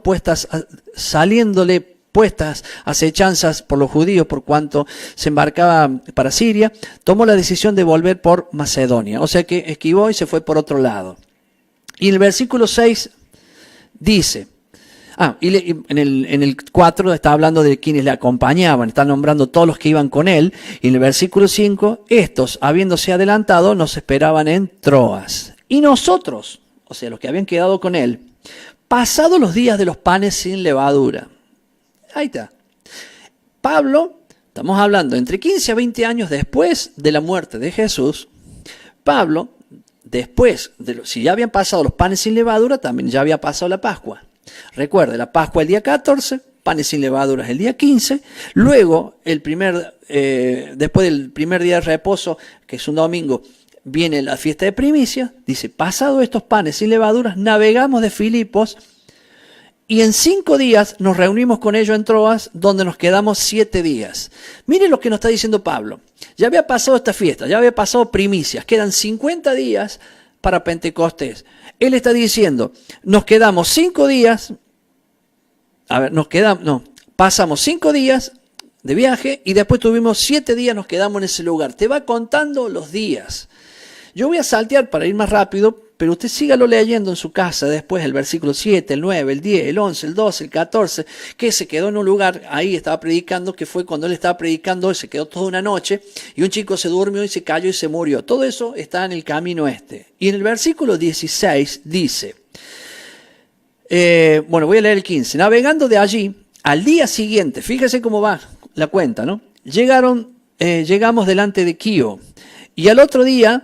puestas acechanzas por los judíos por cuanto se embarcaba para Siria, tomó la decisión de volver por Macedonia. O sea que esquivó y se fue por otro lado. Y en el versículo 6 dice, en el 4 está hablando de quienes le acompañaban, está nombrando todos los que iban con él. Y en el versículo 5, estos, habiéndose adelantado, nos esperaban en Troas. Y nosotros, o sea, los que habían quedado con él, pasados los días de los panes sin levadura. Ahí está. Pablo, estamos hablando entre 15 a 20 años después de la muerte de Jesús. Pablo, después, si ya habían pasado los panes sin levadura, también ya había pasado la Pascua. Recuerde, la Pascua el día 14, panes sin levadura el día 15. Luego, después del primer día de reposo, que es un domingo, viene la fiesta de primicia. Dice, pasado estos panes sin levaduras, navegamos de Filipos y en 5 días nos reunimos con ellos en Troas, donde nos quedamos 7 días. Miren lo que nos está diciendo Pablo. Ya había pasado esta fiesta, ya había pasado primicias, quedan 50 días para Pentecostés. Él está diciendo, nos quedamos 5 días, pasamos 5 días de viaje y después tuvimos 7 días, nos quedamos en ese lugar. Te va contando los días. Yo voy a saltear para ir más rápido, pero usted sígalo leyendo en su casa después, el versículo 7, el 9, el 10, el 11, el 12, el 14, que se quedó en un lugar, ahí estaba predicando, que fue cuando él estaba predicando, él se quedó toda una noche, y un chico se durmió y se cayó y se murió. Todo eso está en el camino este. Y en el versículo 16 dice, voy a leer el 15, navegando de allí, al día siguiente, fíjese cómo va la cuenta, ¿no? Llegamos delante de Quío, y al otro día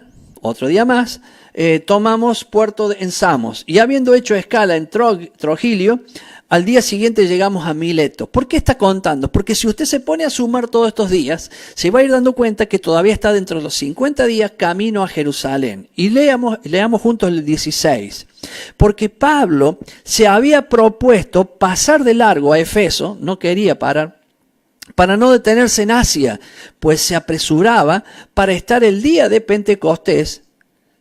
más, tomamos puerto en Samos, y habiendo hecho escala en Trogilio, al día siguiente llegamos a Mileto. ¿Por qué está contando? Porque si usted se pone a sumar todos estos días, se va a ir dando cuenta que todavía está dentro de los 50 días camino a Jerusalén. Y leamos juntos el 16. Porque Pablo se había propuesto pasar de largo a Efeso, no quería parar, para no detenerse en Asia, pues se apresuraba para estar el día de Pentecostés,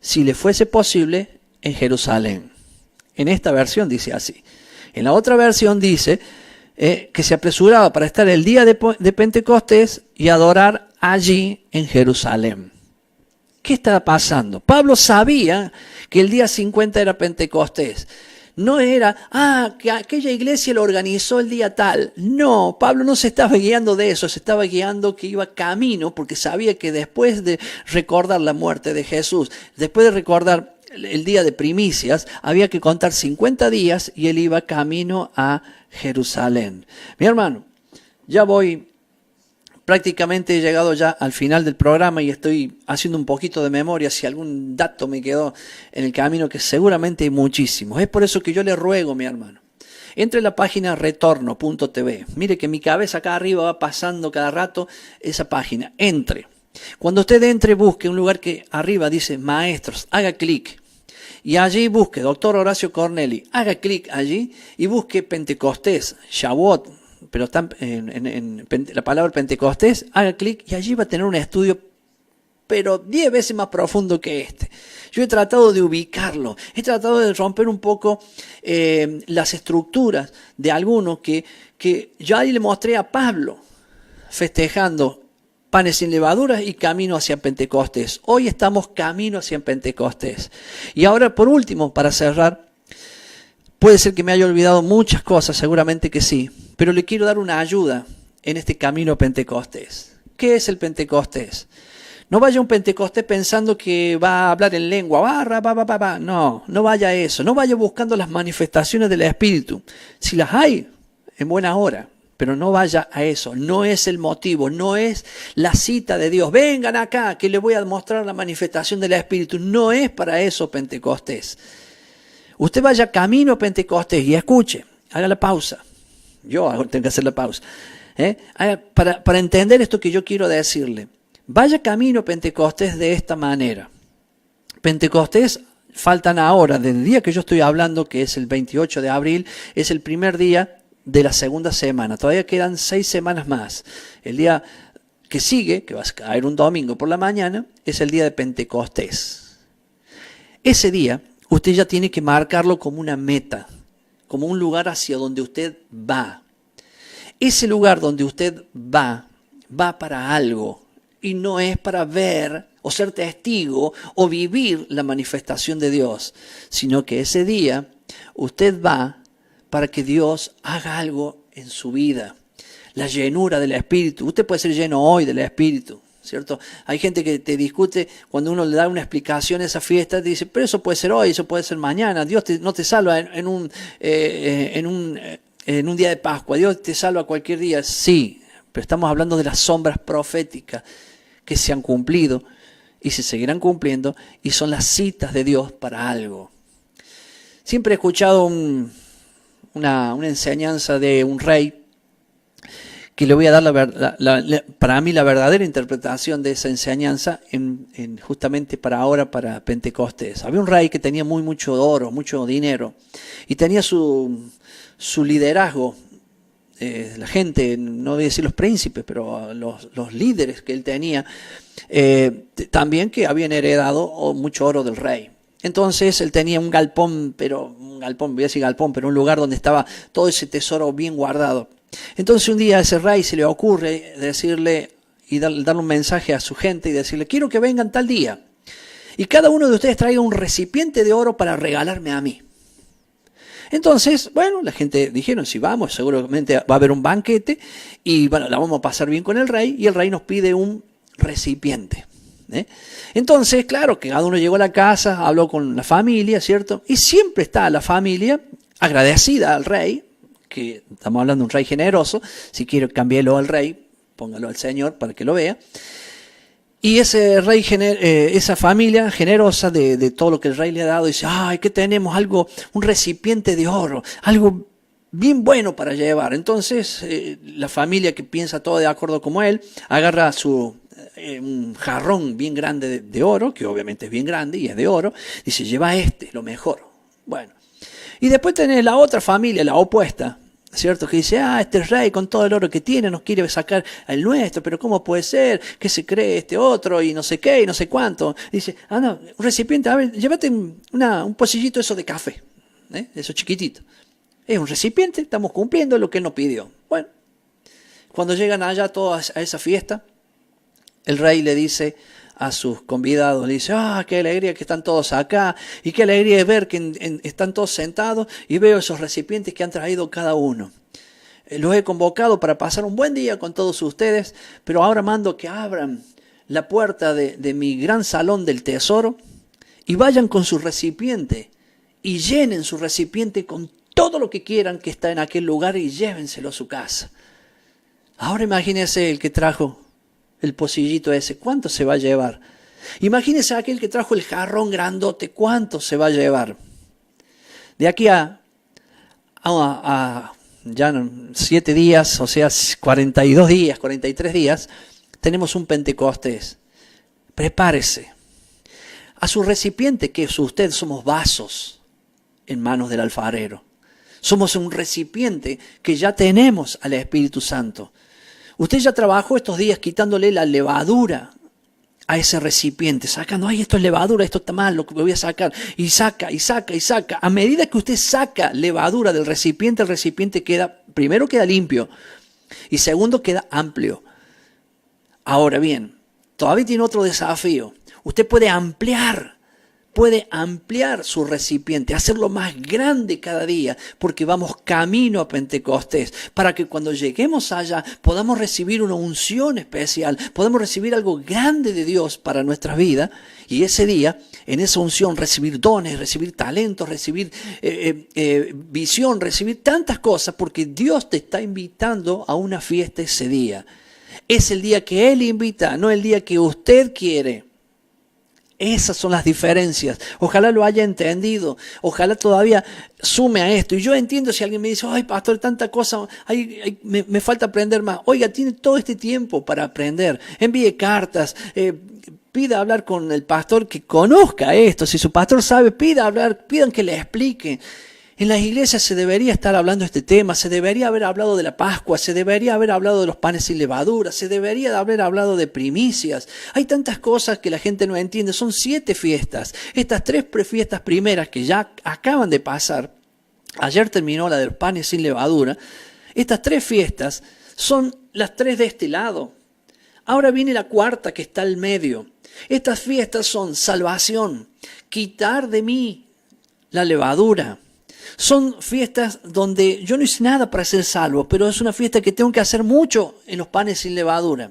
si le fuese posible, en Jerusalén. En esta versión dice así. En la otra versión dice que se apresuraba para estar el día de Pentecostés y adorar allí en Jerusalén. ¿Qué estaba pasando? Pablo sabía que el día 50 era Pentecostés. No era, que aquella iglesia lo organizó el día tal. No, Pablo no se estaba guiando de eso, se estaba guiando que iba camino, porque sabía que después de recordar la muerte de Jesús, después de recordar el día de primicias, había que contar 50 días y él iba camino a Jerusalén. Mi hermano, ya prácticamente he llegado ya al final del programa y estoy haciendo un poquito de memoria si algún dato me quedó en el camino, que seguramente hay muchísimos. Es por eso que yo le ruego, mi hermano, entre en la página retorno.tv. Mire que mi cabeza acá arriba va pasando cada rato esa página. Entre. Cuando usted entre, busque un lugar que arriba dice Maestros, haga clic. Y allí busque Dr. Horacio Corneli, haga clic allí y busque Pentecostés, Shavuot, pero está en la palabra Pentecostés, haga clic y allí va a tener un estudio, pero 10 veces más profundo que este. Yo he tratado de ubicarlo, he tratado de romper un poco las estructuras de algunos que yo ahí le mostré a Pablo, festejando panes sin levaduras y camino hacia Pentecostés. Hoy estamos camino hacia Pentecostés. Y ahora, por último, para cerrar, puede ser que me haya olvidado muchas cosas, seguramente que sí, pero le quiero dar una ayuda en este camino a Pentecostés. ¿Qué es el Pentecostés? No vaya a un Pentecostés pensando que va a hablar en lengua, no vaya a eso, no vaya buscando las manifestaciones del Espíritu. Si las hay, en buena hora. Pero no vaya a eso, no es el motivo, no es la cita de Dios. Vengan acá que les voy a mostrar la manifestación del Espíritu. No es para eso Pentecostés. Usted vaya camino a Pentecostés y escuche, haga la pausa. Yo tengo que hacer la pausa. Para entender esto que yo quiero decirle. Vaya camino a Pentecostés de esta manera. Pentecostés, faltan ahora, del día que yo estoy hablando, que es el 28 de abril, es el primer día de la segunda semana. Todavía quedan 6 semanas más. El día que sigue, que va a caer un domingo por la mañana, es el día de Pentecostés. Ese día, usted ya tiene que marcarlo como una meta, como un lugar hacia donde usted va. Ese lugar donde usted va para algo, y no es para ver o ser testigo o vivir la manifestación de Dios, sino que ese día usted va para que Dios haga algo en su vida. La llenura del Espíritu. Usted puede ser lleno hoy del Espíritu, ¿cierto? Hay gente que te discute cuando uno le da una explicación a esa fiesta, te dice, pero eso puede ser hoy, eso puede ser mañana. Dios no te salva en un día de Pascua. Dios te salva cualquier día. Sí, pero estamos hablando de las sombras proféticas que se han cumplido y se seguirán cumpliendo y son las citas de Dios para algo. Siempre he escuchado una enseñanza de un rey que le voy a dar para mí la verdadera interpretación de esa enseñanza justamente para ahora, para Pentecostés. Había un rey que tenía mucho oro, mucho dinero y tenía su liderazgo. La gente, no voy a decir los príncipes, pero los líderes que él tenía, también que habían heredado mucho oro del rey. Entonces él tenía un galpón, pero un lugar donde estaba todo ese tesoro bien guardado. Entonces un día a ese rey se le ocurre decirle y darle un mensaje a su gente y decirle, quiero que vengan tal día y cada uno de ustedes traiga un recipiente de oro para regalarme a mí. Entonces, bueno, la gente dijeron, si vamos, seguramente va a haber un banquete y bueno, la vamos a pasar bien con el rey y el rey nos pide un recipiente. Entonces, claro, que cada uno llegó a la casa, habló con la familia, ¿cierto? Y siempre está la familia agradecida al rey, que estamos hablando de un rey generoso, si quiero cambiarlo al rey, póngalo al Señor para que lo vea. Y ese rey, esa familia generosa de todo lo que el rey le ha dado, dice, ay, ¿qué tenemos? Algo, un recipiente de oro, algo bien bueno para llevar. Entonces, la familia que piensa todo de acuerdo como él, agarra un jarrón bien grande de oro, que obviamente es bien grande y es de oro, dice, lleva lo mejor. Bueno, y después tenés la otra familia, la opuesta, ¿cierto? Que dice, este rey con todo el oro que tiene nos quiere sacar el nuestro, pero ¿cómo puede ser? ¿Qué se cree este otro? Y no sé qué, y no sé cuánto. Dice, no, un recipiente, a ver, llévate un pocillito eso de café, eso chiquitito. Es un recipiente, estamos cumpliendo lo que él nos pidió. Bueno, cuando llegan allá todos a esa fiesta, el rey le dice a sus convidados, le dice, qué alegría que están todos acá, y qué alegría es ver que están todos sentados y veo esos recipientes que han traído cada uno. Los he convocado para pasar un buen día con todos ustedes, pero ahora mando que abran la puerta de mi gran salón del tesoro y vayan con su recipiente y llenen su recipiente con todo lo que quieran que está en aquel lugar y llévenselo a su casa. Ahora imagínense el que trajo el pocillito ese, ¿cuánto se va a llevar? Imagínese aquel que trajo el jarrón grandote, ¿cuánto se va a llevar? De aquí a ya 7 días, o sea, 42 días, 43 días, tenemos un Pentecostés. Prepárese. A su recipiente, que usted somos vasos en manos del alfarero. Somos un recipiente que ya tenemos al Espíritu Santo. Usted ya trabajó estos días quitándole la levadura a ese recipiente, sacando, esto es levadura, esto está mal, lo que voy a sacar, y saca, y saca, y saca. A medida que usted saca levadura del recipiente, el recipiente primero queda limpio, y segundo queda amplio. Ahora bien, todavía tiene otro desafío. Usted puede ampliar su recipiente, hacerlo más grande cada día, porque vamos camino a Pentecostés, para que cuando lleguemos allá podamos recibir una unción especial, podamos recibir algo grande de Dios para nuestra vida, y ese día, en esa unción, recibir dones, recibir talentos, recibir visión, recibir tantas cosas, porque Dios te está invitando a una fiesta ese día. Es el día que Él invita, no el día que usted quiere. Esas son las diferencias. Ojalá lo haya entendido. Ojalá todavía sume a esto. Y yo entiendo si alguien me dice, pastor, tanta cosa, me falta aprender más. Oiga, tiene todo este tiempo para aprender. Envíe cartas, pida hablar con el pastor que conozca esto. Si su pastor sabe, pidan que le explique. En las iglesias se debería estar hablando de este tema, se debería haber hablado de la Pascua, se debería haber hablado de los panes sin levadura, se debería haber hablado de primicias. Hay tantas cosas que la gente no entiende. Son 7 fiestas. Estas 3 fiestas primeras que ya acaban de pasar, ayer terminó la de los panes sin levadura, estas 3 fiestas son las 3 de este lado. Ahora viene la 4ª que está al medio. Estas fiestas son salvación, quitar de mí la levadura. Son fiestas donde yo no hice nada para ser salvo, pero es una fiesta que tengo que hacer mucho en los panes sin levadura.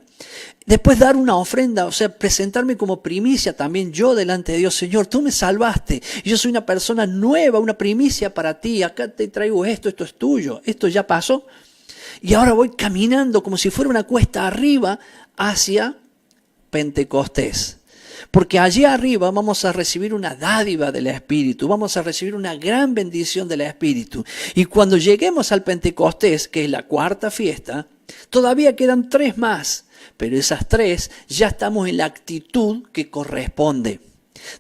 Después dar una ofrenda, o sea, presentarme como primicia también yo delante de Dios. Señor, tú me salvaste y yo soy una persona nueva, una primicia para ti. Acá te traigo esto es tuyo, esto ya pasó. Y ahora voy caminando como si fuera una cuesta arriba hacia Pentecostés. Porque allí arriba vamos a recibir una dádiva del Espíritu, vamos a recibir una gran bendición del Espíritu. Y cuando lleguemos al Pentecostés, que es la 4ª fiesta, todavía quedan 3 más, pero esas 3 ya estamos en la actitud que corresponde.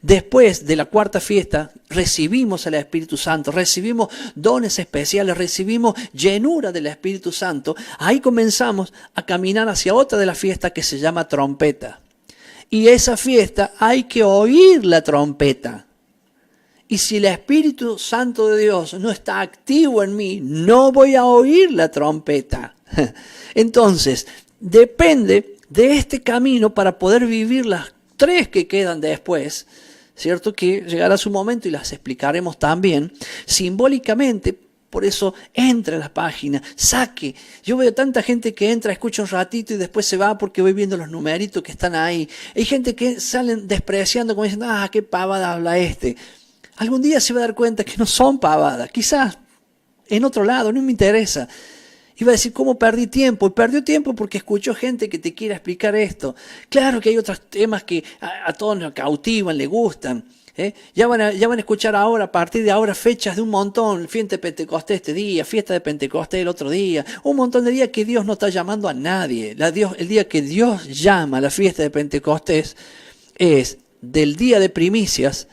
Después de la 4ª fiesta recibimos el Espíritu Santo, recibimos dones especiales, recibimos llenura del Espíritu Santo. Ahí comenzamos a caminar hacia otra de las fiestas que se llama trompeta. Y esa fiesta hay que oír la trompeta. Y si el Espíritu Santo de Dios no está activo en mí, no voy a oír la trompeta. Entonces, depende de este camino para poder vivir las 3 que quedan después. ¿cierto? Que llegará su momento y las explicaremos también simbólicamente. Por eso entra a la página, saque. Yo veo tanta gente que entra, escucha un ratito y después se va porque voy viendo los numeritos que están ahí. Hay gente que salen despreciando como diciendo, qué pavada habla este. Algún día se va a dar cuenta que no son pavadas, quizás en otro lado, no me interesa. Iba a decir, ¿cómo perdí tiempo? Y perdió tiempo porque escuchó gente que te quiere explicar esto. Claro que hay otros temas que a todos nos cautivan, les gustan. Ya van a escuchar ahora, a partir de ahora, fechas de un montón. Fiesta de Pentecostés este día, fiesta de Pentecostés el otro día. Un montón de días que Dios no está llamando a nadie. El día que Dios llama a la fiesta de Pentecostés es del día de primicias,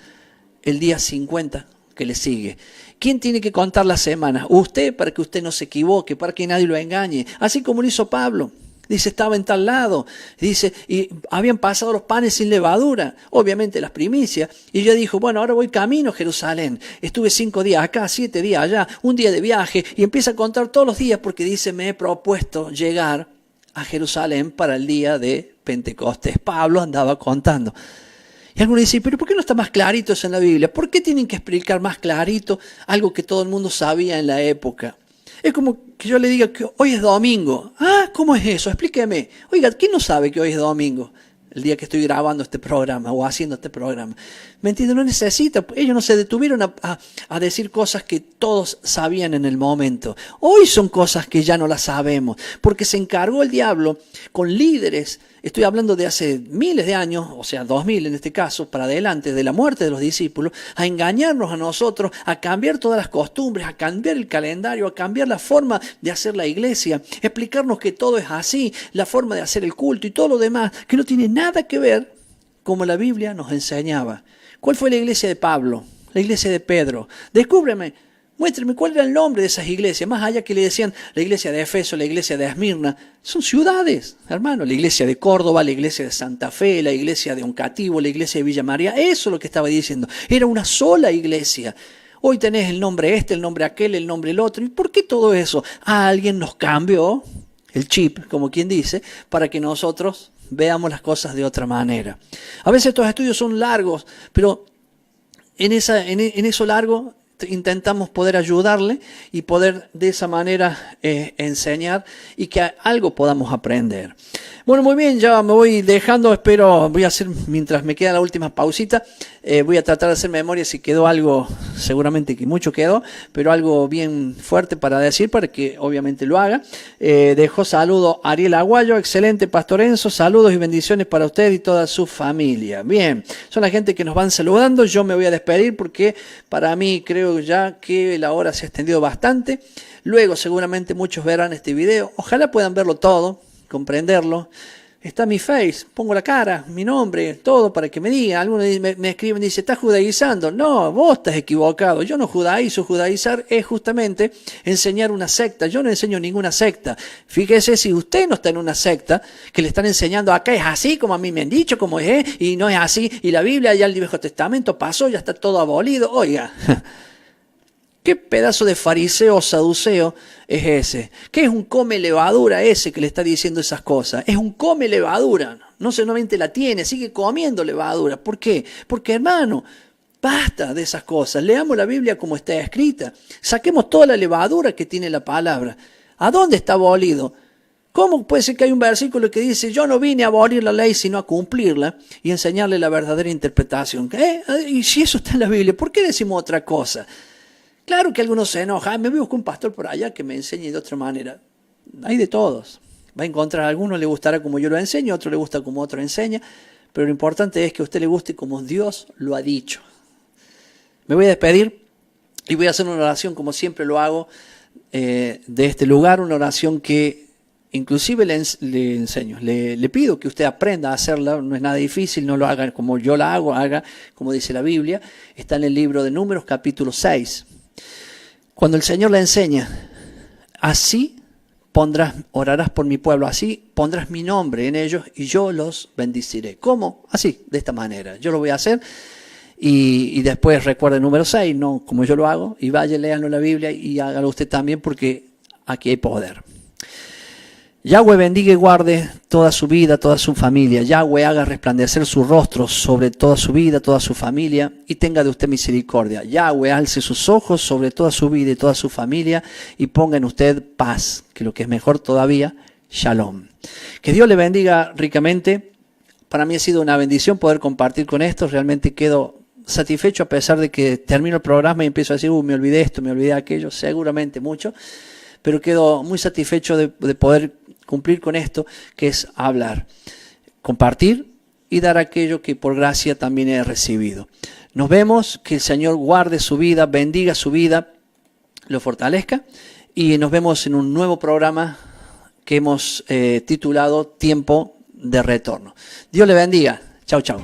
el día 50 que le sigue. ¿Quién tiene que contar las semanas? Usted, para que usted no se equivoque, para que nadie lo engañe. Así como lo hizo Pablo. Dice, estaba en tal lado. Dice, y habían pasado los panes sin levadura, obviamente las primicias. Y ella dijo, bueno, ahora voy camino a Jerusalén. Estuve 5 días acá, 7 días allá, un día de viaje. Y empieza a contar todos los días porque dice, me he propuesto llegar a Jerusalén para el día de Pentecostés. Pablo andaba contando. Y algunos dicen, pero ¿por qué no está más clarito eso en la Biblia? ¿Por qué tienen que explicar más clarito algo que todo el mundo sabía en la época? Es como que yo le diga que hoy es domingo. ¿Cómo es eso? Explíqueme. Oiga, ¿quién no sabe que hoy es domingo? El día que estoy grabando este programa o haciendo este programa. ¿Me entienden? No necesita. Ellos no se detuvieron a decir cosas que todos sabían en el momento. Hoy son cosas que ya no las sabemos. Porque se encargó el diablo con líderes. Estoy hablando de hace miles de años, o sea, 2000 en este caso, para adelante, de la muerte de los discípulos, a engañarnos a nosotros, a cambiar todas las costumbres, a cambiar el calendario, a cambiar la forma de hacer la iglesia, explicarnos que todo es así, la forma de hacer el culto y todo lo demás, que no tiene nada que ver como la Biblia nos enseñaba. ¿Cuál fue la iglesia de Pablo? La iglesia de Pedro. Descúbreme. Muéstrame cuál era el nombre de esas iglesias, más allá que le decían la iglesia de Efeso, la iglesia de Esmirna. Son ciudades, hermano. La iglesia de Córdoba, la iglesia de Santa Fe, la iglesia de Oncativo, la iglesia de Villa María. Eso es lo que estaba diciendo. Era una sola iglesia. Hoy tenés el nombre este, el nombre aquel, el nombre el otro. ¿Y por qué todo eso? Alguien nos cambió el chip, como quien dice, para que nosotros veamos las cosas de otra manera. A veces estos estudios son largos, pero en eso largo intentamos poder ayudarle y poder de esa manera enseñar y que algo podamos aprender. Bueno, muy bien, ya me voy dejando, espero, voy a hacer, mientras me queda la última pausita, voy a tratar de hacer memoria si quedó algo, seguramente que mucho quedó, pero algo bien fuerte para decir, para que obviamente lo haga. Dejo saludo a Ariel Aguayo, excelente Pastor Enzo, saludos y bendiciones para usted y toda su familia. Bien, son la gente que nos van saludando, yo me voy a despedir porque para mí creo ya que la hora se ha extendido bastante. Luego seguramente muchos verán este video, ojalá puedan verlo todo, comprenderlo. Está mi face, pongo la cara, mi nombre, todo para que me digan. Algunos me escriben y dicen, ¿estás judaizando? No, vos estás equivocado. Yo no judaizo. Judaizar es justamente enseñar una secta. Yo no enseño ninguna secta. Fíjese si usted no está en una secta que le están enseñando acá es así como a mí me han dicho, como es, y no es así. Y la Biblia ya el Viejo Testamento pasó, ya está todo abolido. Oiga, ¿qué pedazo de fariseo o saduceo es ese? ¿Qué es un come levadura ese que le está diciendo esas cosas? Es un come levadura. No solamente la tiene, sigue comiendo levadura. ¿Por qué? Porque, hermano, basta de esas cosas. Leamos la Biblia como está escrita. Saquemos toda la levadura que tiene la palabra. ¿A dónde está abolido? ¿Cómo puede ser que hay un versículo que dice, yo no vine a abolir la ley, sino a cumplirla y enseñarle la verdadera interpretación? Y si eso está en la Biblia, ¿por qué decimos otra cosa? Claro que algunos se enojan, me busco un pastor por allá que me enseñe de otra manera. Hay de todos. Va a encontrar a algunos le gustará como yo lo enseño, a otro le gusta como otro enseña, pero lo importante es que a usted le guste como Dios lo ha dicho. Me voy a despedir y voy a hacer una oración como siempre lo hago de este lugar, una oración que inclusive le enseño, le pido que usted aprenda a hacerla, no es nada difícil, no lo haga como yo la hago, haga como dice la Biblia, está en el libro de Números capítulo 6. Cuando el Señor le enseña, así orarás por mi pueblo, así pondrás mi nombre en ellos y yo los bendeciré. ¿Cómo? Así, de esta manera. Yo lo voy a hacer y después recuerde el número 6, no como yo lo hago, y vaya, léanlo en la Biblia y hágalo usted también porque aquí hay poder. Yahweh bendiga y guarde toda su vida, toda su familia. Yahweh haga resplandecer su rostro sobre toda su vida, toda su familia, y tenga de usted misericordia. Yahweh alce sus ojos sobre toda su vida y toda su familia, y ponga en usted paz, que lo que es mejor todavía, Shalom. Que Dios le bendiga ricamente. Para mí ha sido una bendición poder compartir con esto. Realmente quedo satisfecho a pesar de que termino el programa y empiezo a decir, me olvidé esto, me olvidé aquello, seguramente mucho. Pero quedo muy satisfecho de poder cumplir con esto, que es hablar, compartir y dar aquello que por gracia también he recibido. Nos vemos, que el Señor guarde su vida, bendiga su vida, lo fortalezca, y nos vemos en un nuevo programa que hemos titulado Tiempo de Retorno. Dios le bendiga. Chau, chau.